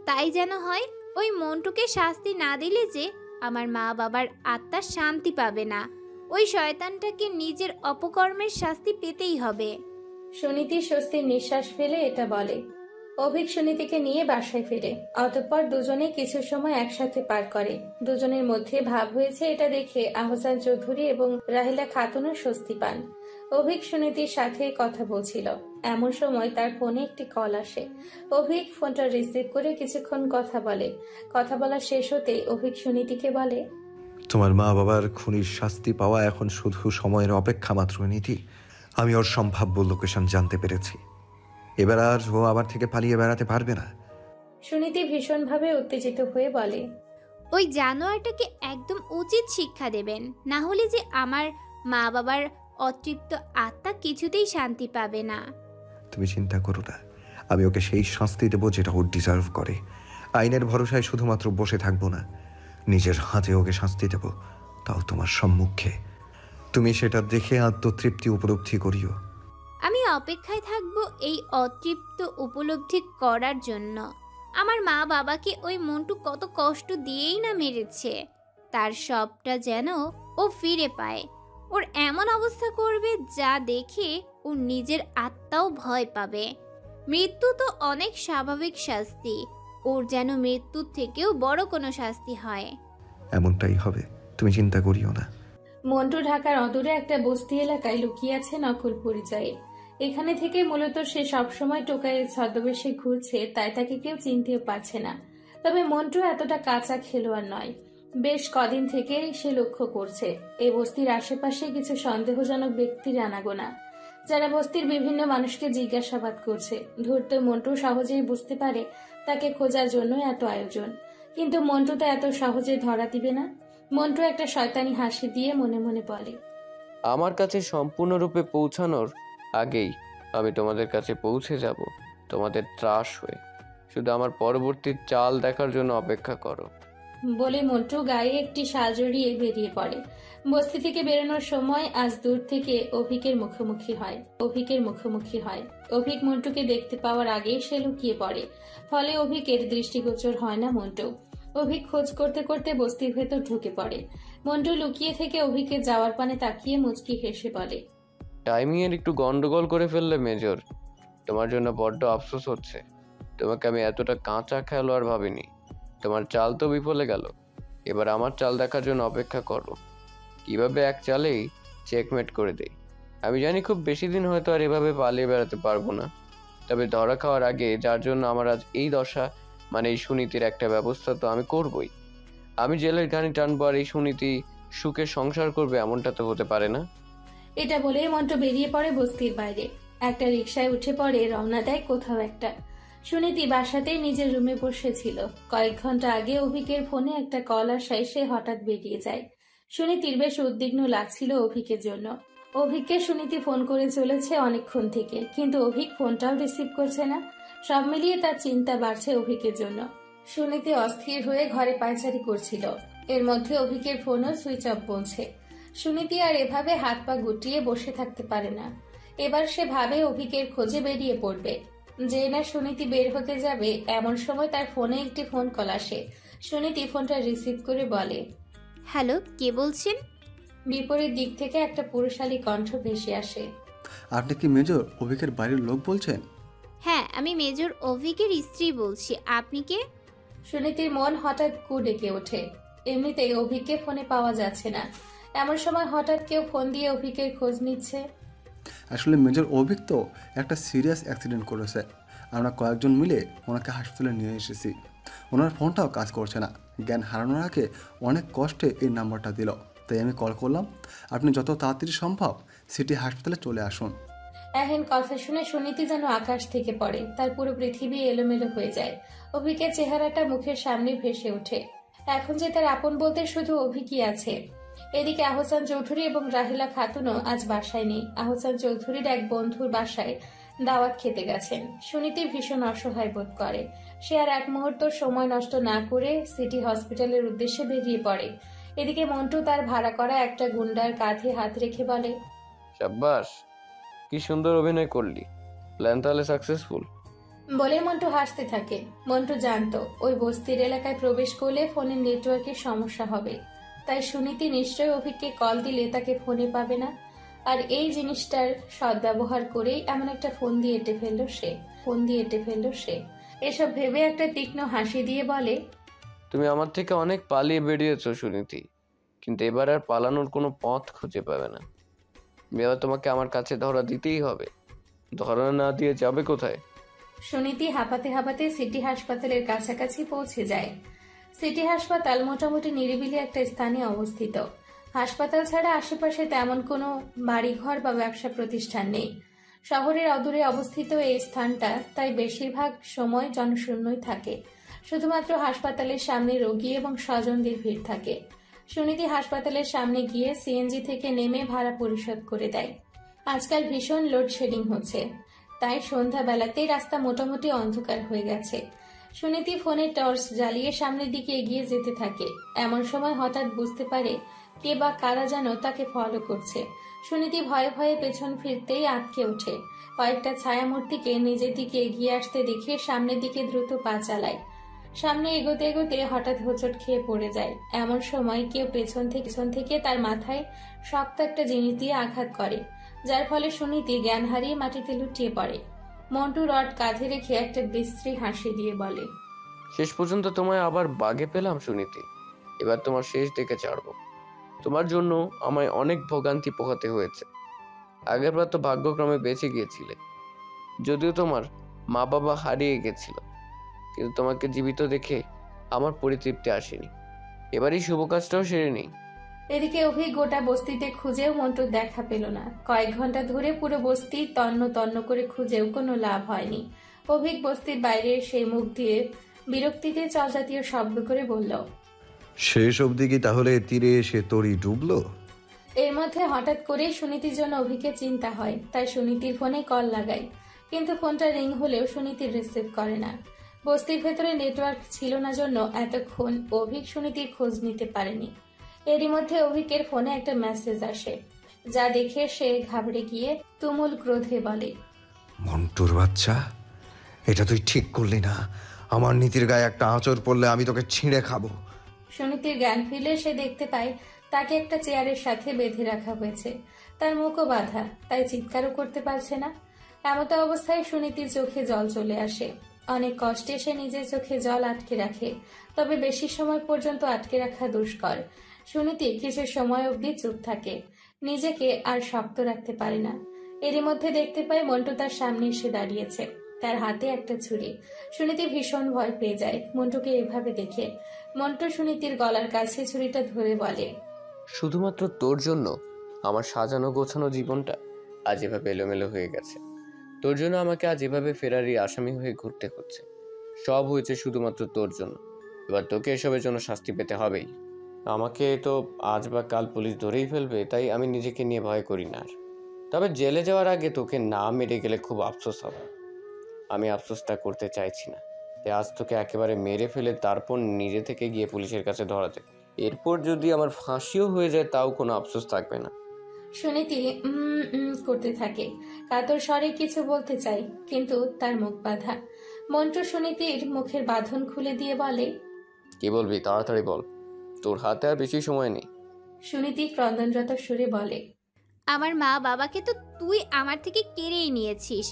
Speaker 5: তাই যেন হয়। ওই মন্টুকে শাস্তি না দিলে যে আমার মা বাবার আত্মা শান্তি পাবে না। ওই শয়তানটাকে নিজের অপকর্মের শাস্তি পেতেই হবে।
Speaker 1: সুনীতি স্বস্তির নিঃশ্বাস ফেলে এটা বলে। অভিক সুনীতিকে নিয়ে বাসায় ফিরে। অতঃপর দুজনে কিছু সময় একসাথে পার করে। দুজনের মধ্যে ভাব হয়েছে এটা দেখে আহসান চৌধুরী এবং রাহিলা খাতুনও স্বস্তি পান। অভিক সুনীতির সাথে কথা বলছিল, এমন সময় তার ফোনে একটি কল আসে। অভিক ফোনটা রিসিভ করে কিছুক্ষণ কথা বলে। কথা বলা শেষ হতেই অভিক সুনীতিকে বলে,
Speaker 13: তোমার মা বাবার খুনির শাস্তি পাওয়া এখন শুধু সময়ের অপেক্ষা মাত্র নীতি। আমি ওর সম্ভাব্য লোকেশন জানতে পেরেছি। এবার আর ও আমার থেকে পালিয়ে বেড়াতে পারবে না।
Speaker 1: সুনীতি ভীষণভাবে উত্তেজিত হয়ে বলে,
Speaker 5: ওই জানোয়ারটাকে একদম উচিত শিক্ষা দেবেন, না হলে যে আমার মা বাবার অতৃপ্ত আত্মা কিছুতেই শান্তি পাবে না।
Speaker 13: তুমি চিন্তা করো না, আমি ওকে সেই শাস্তি দেবো যেটা ও ডিজার্ভ করে। আইনের ভরসায় শুধুমাত্র বসে থাকবো না, নিজের হাতে ওকে শাস্তি দেব, তাও তোমার সম্মুখে। তুমি সেটা দেখে আত্মতৃপ্তি উপলব্ধি করিও।
Speaker 5: আমি অপেক্ষায় থাকবো এই অতৃপ্ত উপলব্ধি করার জন্য। আমার মা বাবাকে ওই মন্টু কত কষ্ট দিয়েই না মেরেছে, তার সবটা যেন ও ফিরে পায়। ওর এমন অবস্থা করবে যা দেখে ও নিজের আত্মাও ভয় পাবে। মৃত্যু তো অনেক স্বাভাবিক শাস্তি, ওর যেন মৃত্যুর থেকেও বড় কোনো শাস্তি হয়।
Speaker 13: এমনটাই হবে, তুমি চিন্তা করিও না।
Speaker 1: মন্টু ঢাকার অদূরে একটা বস্তি এলাকায় লুকিয়ে আছে নকল পরিচয়ে। এখানে থেকে মূলত সে সবসময় টোকাইয়ের ছদ্মবেশে ঘুরছে, তাই তাকে কেউ চিনতেও পারছে না। তবে মন্টু এতটা কাঁচা খেলোয়াড় নয়। বেশ কদিন থেকে সে লক্ষ্য করছে এই বস্তির আশেপাশে কিছু সন্দেহজনক ব্যক্তির আনাগোনা, যারা বস্তির বিভিন্ন মানুষকে জিজ্ঞাসাবাদ করছে। ধরতে মন্টু সহজেই বুঝতে পারে তাকে খোঁজার জন্য এত আয়োজন, কিন্তু মন্টু তো এত সহজে ধরা দিবে না। মন্টু একটা শয়তানি হাসি দিয়ে মনে মনে বলে,
Speaker 15: আমার কাছে সম্পূর্ণরূপে পৌঁছানোর আগেই আমি তোমাদের কাছে পৌঁছে যাব, তোমাদের ত্রাস হয়ে। শুধু আমার পরবর্তী চাল দেখার জন্য অপেক্ষা করো।
Speaker 1: বলে মন্টু গায়ে একটি শাল জড়িয়ে বেরিয়ে পড়ে। বস্তি থেকে বেরোনোর সময় আজ দূর থেকে অভিকের মুখোমুখি হয়। অভিক মন্টুকে দেখতে পাওয়ার আগে সে লুকিয়ে পড়ে, ফলে অভিকের দৃষ্টিগোচর হয় না মন্টু। অভিক খোঁজ করতে করতে বস্তির ভেতর ঢুকে পড়ে। মন্টু লুকিয়ে থেকে অভিকের যাওয়ার পানে তাকিয়ে মুচকি হেসে বলে,
Speaker 15: টাইমিং এর একটু গন্ডগোল করে ফেললে মেজর, তোমার জন্য বড্ড আফসোস হচ্ছে। তোমাকে আমি এতটা কাঁচা খেলোয়াড় ভাবিনি। তোমার চাল তো বিফলে গেল, এবার আমার চাল দেখার জন্য অপেক্ষা করো, কিভাবে এক চালেই চেকমেট করে দেই। আমি জানি খুব বেশি দিন হয়তো আর এভাবে পালিয়ে বেড়াতে পারবো না, তবে ধরা খাওয়ার আগে যার জন্য আমার আজ এই দশা, মানে এই সুনীতির একটা ব্যবস্থা তো আমি করবই। আমি জেলের ঘানি টানবো আর এই সুনীতি সুখে সংসার করবে, এমনটা তো হতে পারে না।
Speaker 1: এটা বলে মন্টু বেরিয়ে পড়ে বস্তির বাইরে। একটা রিকশায় উঠে পড়ে রওনা দেয় কোথাও একটা। সুনীতি বাসাতেই নিজের রুমে বসেছিল। কয়েক ঘন্টা আগে অভিকের ফোনে একটা কল আসায় সে হঠাৎ বেরিয়ে যায়। সুনীতির বেশ উদ্বিগ্ন লাগছিল অভিকের জন্য। অভিককে সুনীতি ফোন করে চলেছে অনেকক্ষণ থেকে, কিন্তু অভিক ফোনটাও রিসিভ করছে না। সব মিলিয়ে তার চিন্তা বাড়ছে অভিকের জন্য। সুনীতি অস্থির হয়ে ঘরে পায়চারি করছিল। এর মধ্যে অভিকের ফোনও সুইচ অফ বলছে। সুনীতি আর এভাবে হাত পা গুটিয়ে বসে থাকতে পারে না। এবার সে ভাবে অভিকের খোঁজে বেরিয়ে পড়বে। যে না সুনীতি বের হতে যাবে এমন সময় তার ফোনে একটি ফোন কল আসে। সুনীতি ফোনটা রিসিভ করে বলে,
Speaker 5: হ্যালো, কে বলছেন?
Speaker 1: বিপরীত দিক থেকে একটা পুরুষালী কণ্ঠ ভেসে আসে।
Speaker 16: আপনি কি মেজর অভিকের বাড়ির লোক বলছেন?
Speaker 5: হ্যাঁ, আমি মেজর অভিকের স্ত্রী বলছি। আপনি কে?
Speaker 1: সুনীতির মন হঠাৎ কু ডেকে ওঠে। এমনিতেই অভিককে ফোনে পাওয়া যাচ্ছে না, এমন সময় হঠাৎ কেউ ফোন দিয়ে অভিকের খোঁজ নিচ্ছে।
Speaker 16: আসলে মেজর অভিক তো একটা সিরিয়াস অ্যাক্সিডেন্ট করেছে। আমরা কয়েকজন মিলে ওনাকে হাসপাতালে নিয়ে এসেছি। ওনার ফোনটাও কাজ করছে না। জ্ঞান হারানোর আগে অনেক কষ্টে এই নাম্বারটা দিল, তাই আমি কল করলাম। আপনি যত তাড়াতাড়ি সম্ভব সিটি হাসপাতালে চলে আসুন।
Speaker 1: এহেন কথা শুনে সুনীতি যেন আকাশ থেকে পড়ে। তার পুরো পৃথিবী এলোমেলো হয়ে যায়। অভিকের চেহারাটা মুখের সামনে ভেসে ওঠে। এখন যে তার আপন বলতে শুধু অভিকই আছে। এদিকে আহসান চৌধুরী এবং রাহিলা খাতুনও আজ বাসায় নেই। আহসান চৌধুরীর এক বন্ধুর বাসায় দাওয়াত খেতে গেছেন। সুনীতি ভীষণ অসহায় বোধ করে। সে আর এক মুহূর্ত সময় নষ্ট না করে সিটি হসপিটালের উদ্দেশ্যে বেরিয়ে পড়ে। এদিকে মন্টু তার ভাড়া করা একটা গুন্ডার কাঁধে হাত রেখে বলে,
Speaker 15: শাব্বাস, কি সুন্দর অভিনয় করলি। প্ল্যান তাহলে সাকসেসফুল।
Speaker 1: বলে মন্টু হাসতে থাকে। মন্টু জানতো ওই বস্তির এলাকায় প্রবেশ করলে ফোনের নেটওয়ার্কের সমস্যা হবে, তাই সুনীতি নিশ্চয়ই অভিককে কল দিলে তাকে ফোনে পাবে না। আর এই জিনিসটার সদ্ব্যবহার করেই এমন একটা ফোন দিয়ে এঁটে ফেললো সে। এসব ভেবে একটা তীক্ষ্ণ হাসি দিয়ে বলে,
Speaker 15: তুমি আমার থেকে অনেক পালিয়ে বেরিয়েছো সুনীতি, কিন্তু এবার আর পালানোর কোনো পথ খুঁজে পাবে না। এবার তোমাকে আমার কাছে ধরা দিতেই হবে। ধরা না দিয়ে যাবে কোথায়?
Speaker 1: সুনীতি হাঁপাতে হাঁপাতে সিটি হাসপাতালের কাছাকাছি পৌঁছে যায়। সিটি হাসপাতাল মোটামুটি নিরিবিলি একটা স্থানে অবস্থিত। হাসপাতাল ছাড়া আশেপাশে তেমন কোনো বাড়িঘর বা ব্যবসা প্রতিষ্ঠান নেই। শহরের অদূরে অবস্থিত এই স্থানটা তাই বেশিরভাগ সময় জনশূন্যই থাকে। শুধুমাত্র হাসপাতালের সামনে রোগী এবং স্বজনদের ভিড় থাকে। সুনীতি হাসপাতালের সামনে গিয়ে সিএনজি থেকে নেমে ভাড়া পরিশোধ করে দেয়। আজকাল ভীষণ লোডশেডিং হচ্ছে, তাই সন্ধ্যাবেলাতেই রাস্তা মোটামুটি অন্ধকার হয়ে গেছে। সুনীতি ফোনে টর্চ জ্বালিয়ে সামনের দিকে এগিয়ে যেতে থাকে। এমন সময় হঠাৎ বুঝতে পারে কে বা কারা যেন তাকে ফলো করছে। সুনীতি ভয়ে ভয়ে পেছন ফিরতেই আটকে ওঠে। কয়েকটা ছায়ামূর্তিকে নিজের দিকে এগিয়ে আসতে দেখে সামনের দিকে দ্রুত পা চালায়। সামনে এগোতে এগোতে হঠাৎ হোঁচট খেয়ে পড়ে যায়। এমন সময় কেউ পেছন থেকে তার মাথায় শক্ত একটা জিনিস দিয়ে আঘাত করে, যার ফলে সুনীতি জ্ঞান হারিয়ে মাটিতে লুটিয়ে পড়ে। মন্টু রড কাঁধে রেখে একটা বিশ্রী হাসি দিয়ে বলে,
Speaker 15: শেষ পর্যন্ত তোমায় আবার বাগে পেলাম সুনীতি। এবার তোমার শেষ দেখে ছাড়বো। তোমার জন্য আমায় অনেক ভোগান্তি পোহাতে হয়েছে। আগেরবার তো ভাগ্যক্রমে বেঁচে গিয়েছিলে, যদিও তোমার মা বাবা হারিয়ে গেছিল, কিন্তু তোমাকে জীবিত দেখে আমার পরিতৃপ্তি আসেনি। এবারই শুভ কাজটাও সেরে নেই।
Speaker 1: এদিকে অভি গোটা বস্তিতে খুঁজেও মন্টুর দেখা পেল না। কয়েক ঘন্টা ধরে পুরো বস্তি তন্ন তন্ন করে খুঁজেও কোনো লাভ হয়নি। অভিক বস্তির বাইরে সেই মুখ দিয়ে বিরক্তিতে চলজাতীয় শব্দ করে বলল,
Speaker 2: শেষ অবধি কি তাহলে তীরে এসে তরি ডুবলো?
Speaker 1: এর মধ্যে হঠাৎ করে সুনীতির জন্য অভিকে চিন্তা হয়, তাই সুনীতির ফোনে কল লাগায়। কিন্তু ফোনটা রিং হলেও সুনীতির রিসিভ করে না। বস্তির ভেতরে নেটওয়ার্ক ছিল না জন্য এতক্ষণ অভিক সুনীতির খোঁজ নিতে পারেনি। এরই মধ্যে অভিকের ফোনে একটা মেসেজ আসে, যা দেখে সে ঘাবড়ে গিয়ে তুমুল ক্রোধে বলে,
Speaker 2: মন্টুর বাচ্চা, এটা তুই ঠিক করলি না। আমার নীতির গায়ে একটা আঁচড় পড়লে আমি তোকে ছিঁড়ে খাবো।
Speaker 1: সুনীতির জ্ঞান ফিরলে সে দেখতে পায় তাকে একটা চেয়ারের সাথে বেঁধে রাখা হয়েছে। তার মুখও বাঁধা, তাই চিৎকারও করতে পারছে না। এমতো অবস্থায় সুনীতির চোখে জল চলে আসে। অনেক কষ্টে সে নিজের চোখে জল আটকে রাখে, তবে বেশি সময় পর্যন্ত আটকে রাখা দুষ্কর। সুনীতি কিছু সময় অবধি চুপ থাকে, নিজেকে আর শক্ত রাখতে পারে না। এরই মধ্যে দেখতে পায় মন্টু তার সামনে এসে দাঁড়িয়েছে, তার হাতে একটা ছুরি। সুনীতি ভীষণ ভয় পেয়ে যায় মন্টুকে এভাবে দেখে। মন্টু সুনীতির গলার কাছে ছুরিটা ধরে বলে,
Speaker 15: শুধুমাত্র তোর জন্য আমার সাজানো গোছানো জীবনটা আজ এভাবে এলোমেলো হয়ে গেছে। তোর জন্য আমাকে আজ এভাবে ফেরারি আসামি হয়ে ঘুরতে হচ্ছে। সব হয়েছে শুধুমাত্র তোর জন্য। এবার তোকে এসবের জন্য শাস্তি পেতে হবেই। আমাকে তো আজ বা কাল পুলিশ ধরেই ফেলবে, তাই আমি নিজেকে নিয়ে ভয় করি না আর। তবে জেলে যাওয়ার আগে তোকে না মেরে গেলে খুব আফসোস হবে। আমি আফসোসটা করতে চাইছি না, তাই আজ তোকে একেবারে মেরে ফেলে তারপর নিজে থেকে গিয়ে পুলিশের কাছে ধরা দেব। এরপর যদি আমার ফাঁসিও হয়ে যায় তাও কোনো আফসোস থাকবে না।
Speaker 1: সুনীতি করতে থাকে, কাতর স্বরে কিছু বলতে চায়, কিন্তু তার মুখ বাঁধা। মন্টু সুনীতির মুখের বাঁধন খুলে দিয়ে বলে,
Speaker 15: কি বলবি তাড়াতাড়ি বল, তোর হাতে আর বেশি সময় নেই।
Speaker 1: সুনীতি ক্রন্দনরত সুরে বলে,
Speaker 5: আমার মা বাবাকে তো তুই আমার থেকে কেড়েই নিয়েছিস।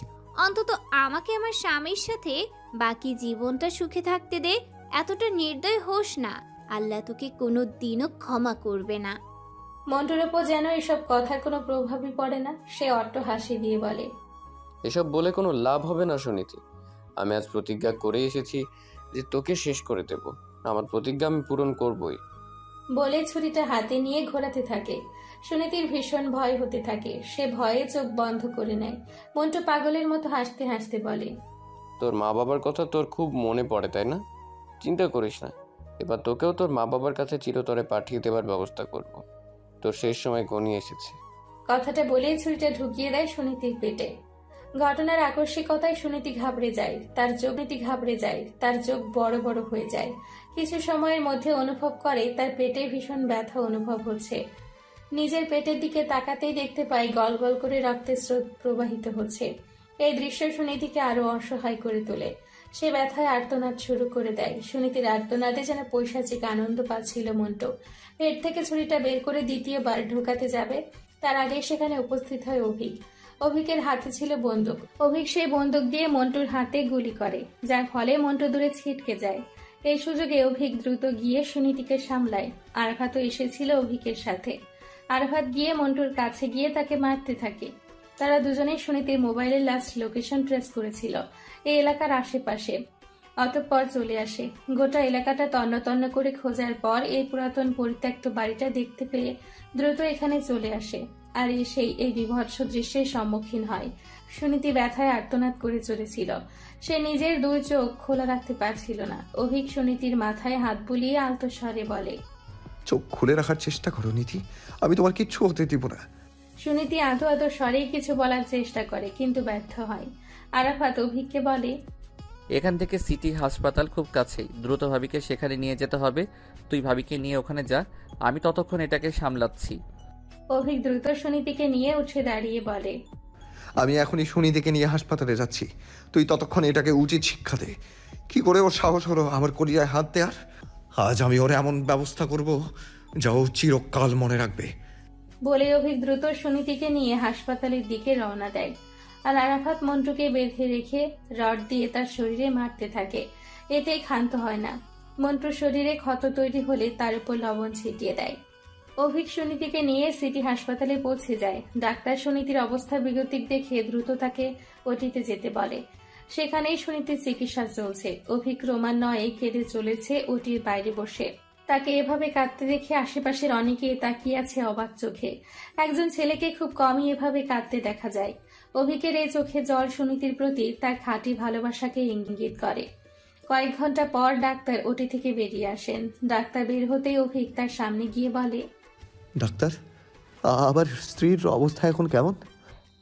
Speaker 5: অন্তত আমাকে আমার স্বামীর সাথে বাকি জীবনটা সুখে থাকতে দে। এতটা নির্দয় হোস না, আল্লাহ তোকে কোনো দিনও ক্ষমা করবে না।
Speaker 1: মন্টুর উপর যেন এসব কথার কোনো প্রভাবই পড়ে না। সে অট্ট হাসি দিয়ে বলে,
Speaker 15: এসব বলে কোনো লাভ হবে না সুনীতি। আমি আজ প্রতিজ্ঞা করে এসেছি যে তোকে শেষ করে দেব। আমার প্রতিজ্ঞা আমি পূরণ করবই।
Speaker 1: বলে ছুরিটা হাতে নিয়ে ঘোরাতে থাকে। সুনীতির ভীষণ ভয় হতে থাকে, সে ভয়ে চোখ বন্ধ করে নেয়। মন্টু পাগলের মতো হাসতে হাসতে বলে,
Speaker 15: তোর মা বাবার কথা তোর খুব মনে পড়ে তাই না? চিন্তা করিস না, এবার তোকেও তোর মা বাবার কাছে চিরতরে পাঠিয়ে দেবার ব্যবস্থা করব। তোর শেষ সময় গনিয়ে এসেছে।
Speaker 1: কথাটা বলেই ছুরিটা ঢুকিয়ে দেয় সুনীতির পেটে। ঘটনার আকস্মিকতায় সুনীতি ঘাবড়ে যায়, তার চোখ বড় বড় হয়ে যায়। কিছু সময়ের মধ্যে অনুভব করে তার পেটে ভীষণ ব্যথা অনুভব হচ্ছে। নিজের পেটের দিকে তাকাতেই দেখতে পাই গল গল করে রক্তের স্রোত প্রবাহিত হচ্ছে। এই দৃশ্য সুনীতিকে আরো অসহায় করে তোলে। সে ব্যথায় আর্তনাদ শুরু করে দেয়। সুনীতির আর্তনাদে যেন পৈশাচিক আনন্দ পাচ্ছিল মন্টু। পেট থেকে ছুরিটা বের করে দ্বিতীয়বার ঢোকাতে যাবে, তার আগে সেখানে উপস্থিত হয় অভিক। অভিকের হাতে ছিল বন্দুক। অভিক সেই বন্দুক দিয়ে মন্টুর হাতে গুলি করে, যার ফলে মন্টু দূরে ছিটকে যায়। এই সুযোগে অভিক দ্রুত গিয়ে সুনীতিকে সামলায়। আরাফাতও এসেছিল অভিকের সাথে। আরাফাত গিয়ে মন্টুর কাছে গিয়ে তাকে মারতে থাকে। তারা দুজনেই সুনীতির মোবাইলের লাস্ট লোকেশন ট্রেস করেছিল, এই এলাকার আশেপাশে। অতঃপর চলে আসে। গোটা এলাকাটা তন্ন তন্ন করে খোঁজার পর এই পুরাতন পরিত্যক্ত বাড়িটা দেখতে পেয়ে দ্রুত এখানে চলে আসে। আর এসেই এই বিভৎস দৃশ্যের সম্মুখীন হয়। সুনীতি ব্যথায় আর্তনাদ করে চলেছিল। সে নিজের দুই চোখ খোলা রাখতে পারছিল না। অভিক সুনীতির মাথায় হাত বুলিয়ে আলতো স্বরে বলে,
Speaker 2: চোখ খুলে রাখার চেষ্টা করো নীতি, আমি তোমার কিচ্ছু হতে দিব না।
Speaker 1: সুনীতি আধো আধো স্বরেই কিছু বলার চেষ্টা করে, কিন্তু ব্যর্থ হয়। আরাফাত অভিককে বলে,
Speaker 6: এখান থেকে সিটি হাসপাতাল খুব কাছেই, দ্রুত ভাবিকে সেখানে নিয়ে যেতে হবে। তুই ভাবিকে নিয়ে ওখানে যা, আমি ততক্ষণ এটাকে সামলাচ্ছি।
Speaker 1: অভিক দ্রুত সুনীতিকে নিয়ে উঠে দাঁড়িয়ে বলে,
Speaker 2: আমি এখনই সুনীতিকে নিয়ে হাসপাতালে যাচ্ছি, তুই ততক্ষণ এটাকে উচিত শিক্ষা দে। কি করে ওর সাহস হলো আমার কলিজায় হাত দেয়ার? আজ আমি ওর এমন ব্যবস্থা করব যা ও চিরকাল মনে রাখবে।
Speaker 1: বলে অভিক দ্রুত সুনীতিকে নিয়ে হাসপাতালের দিকে রওনা দেয়। আর আরাফাত মন্টুকে বেঁধে রেখে রড দিয়ে তার শরীরে মারতে থাকে। এতেই ক্ষান্ত হয় না। মন্টুর শরীরে ক্ষত তৈরি হলে তার উপর লবণ ছিটিয়ে দেয়। অভিক সুনীতিকে নিয়ে সিটি হাসপাতালে পৌঁছে যায়। ডাক্তার সুনীতির অবস্থা বিগতিক দেখে দ্রুত তাকে ওটিতে যেতে বলে। সেখানেই সুনীতির চিকিৎসা চলছে। অভিক ক্রমান্বয়ে কেঁদে চলেছে ওটির বাইরে বসে। তাকে এভাবে কাঁদতে দেখে আশেপাশের অনেকে তাকিয়ে আছে অবাক চোখে। একজন ছেলেকে খুব কমই এভাবে কাঁদতে দেখা যায়। অভিকের এই চোখে জল সুনীতির প্রতি তার খাঁটি ভালোবাসাকে ইঙ্গিত করে। কয়েক ঘন্টা পর ডাক্তার ওটি থেকে বেরিয়ে আসেন। ডাক্তার বের হতেই অভিক তার সামনে গিয়ে বলে,
Speaker 13: ডাক্তার, আবার স্ত্রীর অবস্থা এখন কেমন?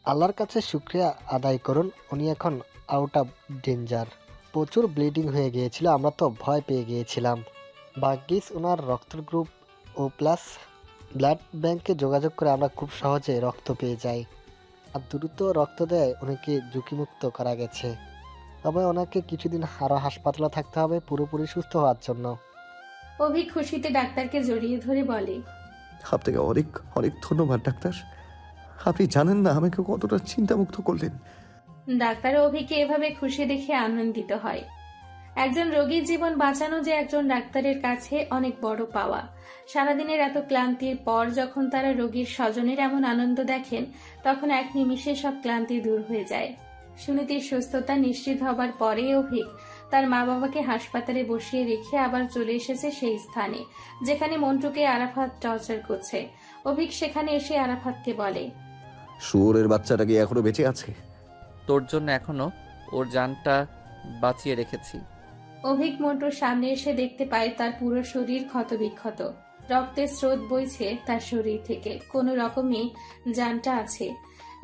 Speaker 9: আল্লাহর কাছে শুক্রিয়া আদায় করুন, উনি এখন আউট অফ ডেঞ্জার। প্রচুর ব্লিডিং হয়ে গিয়েছিল, আমরা তো ভয় পেয়ে গিয়েছিলাম। ভাগ্যিস ওনার রক্তের গ্রুপ ও প্লাস। ব্লাড ব্যাংকে যোগাযোগ করে আমরা খুব সহজে রক্ত পেয়ে যাই, আর দ্রুত রক্ত দেয় উনিকে ঝুঁকিমুক্ত করা গেছে। তবে ওনাকে কিছুদিন আরও হাসপাতালে থাকতে হবে পুরোপুরি সুস্থ হওয়ার জন্য।
Speaker 1: অভিক খুশিতে ডাক্তারকে জড়িয়ে ধরে বলে,
Speaker 13: আপনাকে অনেক অনেক ধন্যবাদ ডাক্তার, আপনি জানেন না আমাকে কতটা চিন্তামুক্ত করলেন।
Speaker 1: ডাক্তার অভিকে এভাবে খুশি দেখে আনন্দিত হয়। একজন রোগীর জীবন বাঁচানো যে একজন ডাক্তারের কাছে অনেক বড় পাওয়া। সারাদিনের এত ক্লান্তির পর যখন তারা রোগীর স্বজনের এমন আনন্দ দেখেন, তখন এক নিমিষে সব ক্লান্তি দূর হয়ে যায়। সুনীতির সুস্থতা নিশ্চিত হবার পরে অভিক তার মা বাবাকে হাসপাতালে বসিয়ে রেখে আবার চলে এসেছে সেই স্থানে যেখানে মন্টুকে আরাফাত টর্চার করছে। অভিক সেখানে এসে আরাফাতকে বলে,
Speaker 13: শুয়োরের বাচ্চাটা কি এখনো বেঁচে আছে?
Speaker 6: তোর জন্য এখনো ওর জানটা বাঁচিয়ে রেখেছি।
Speaker 1: অভিক মন্টুর সামনে এসে দেখতে পায় তার পুরো শরীর ক্ষতবিক্ষত। রক্তের স্রোত বইছে তার শরীর থেকে, কোনো রকমই জানটা আছে।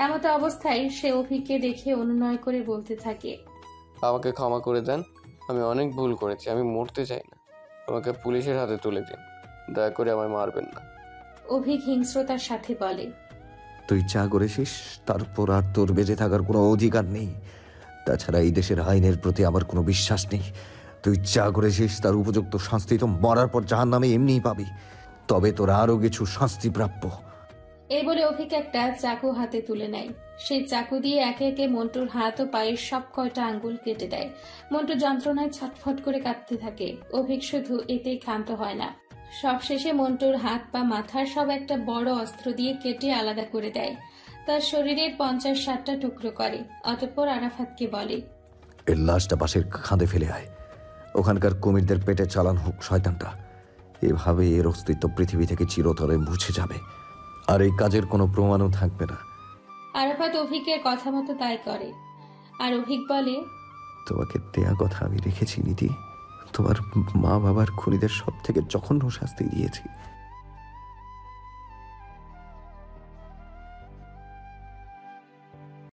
Speaker 1: এমত অবস্থায় সে অভিককে দেখে অনুনয় করে বলতে থাকে,
Speaker 15: আমাকে ক্ষমা করে দেন, আমি অনেক ভুল করেছি, আমি মরতে চাই না, আমাকে পুলিশের হাতে তুলে দিন, দয়া করে আমায় মারবেন না।
Speaker 1: অভিক হিংস্রতার সাথে বলে,
Speaker 13: তুই যা করেছিস তারপর আর তোর বেঁচে থাকার কোনো অধিকার নেই। তাছাড়া এই দেশের আইনের প্রতি আমার কোনো বিশ্বাস নেই। তুই যা করেছিস তার উপযুক্ত শাস্তি তো মরার পর জাহান্নামে এমনিই পাবি, তবে তোর আরও কিছু শাস্তি প্রাপ্য।
Speaker 1: এই বলে অভিক একটা চাকু হাতে তুলে নেয়। সেই চাকু দিয়ে একে একে মন্টুর হাত ও পায়ের সব কয়টা আঙ্গুল কেটে দেয়। মন্টু যন্ত্রণায় ছটফট করে কাঁদতে থাকে। অভিক শুধু এতেই ক্ষান্ত হয় না, সবশেষে মন্টুর হাত পা মাথার সব একটা বড় অস্ত্র দিয়ে কেটে আলাদা করে দেয়। তার শরীরের 50-60টা টুকরো করে। অতঃপর আরাফাতকে বলে,
Speaker 13: এর লাশটা পাশের খাঁদে ফেলে আয়, ওখানকার কুমিরদের পেটে চালান হোক শয়তানটা। এভাবে এর অস্তিত্ব পৃথিবী থেকে চিরতরে মুছে যাবে, আর এই কাজের কোনো প্রমাণও থাকবে না।
Speaker 1: আরাফাত অভিকের কথা মতো তাই করে। আর অভিক বলে,
Speaker 13: তোমাকে দেয়া কথা আমি রেখেছি নীতি, তোমার মা বাবার খুনিদের সব থেকে জঘন্য শাস্তি দিয়েছি।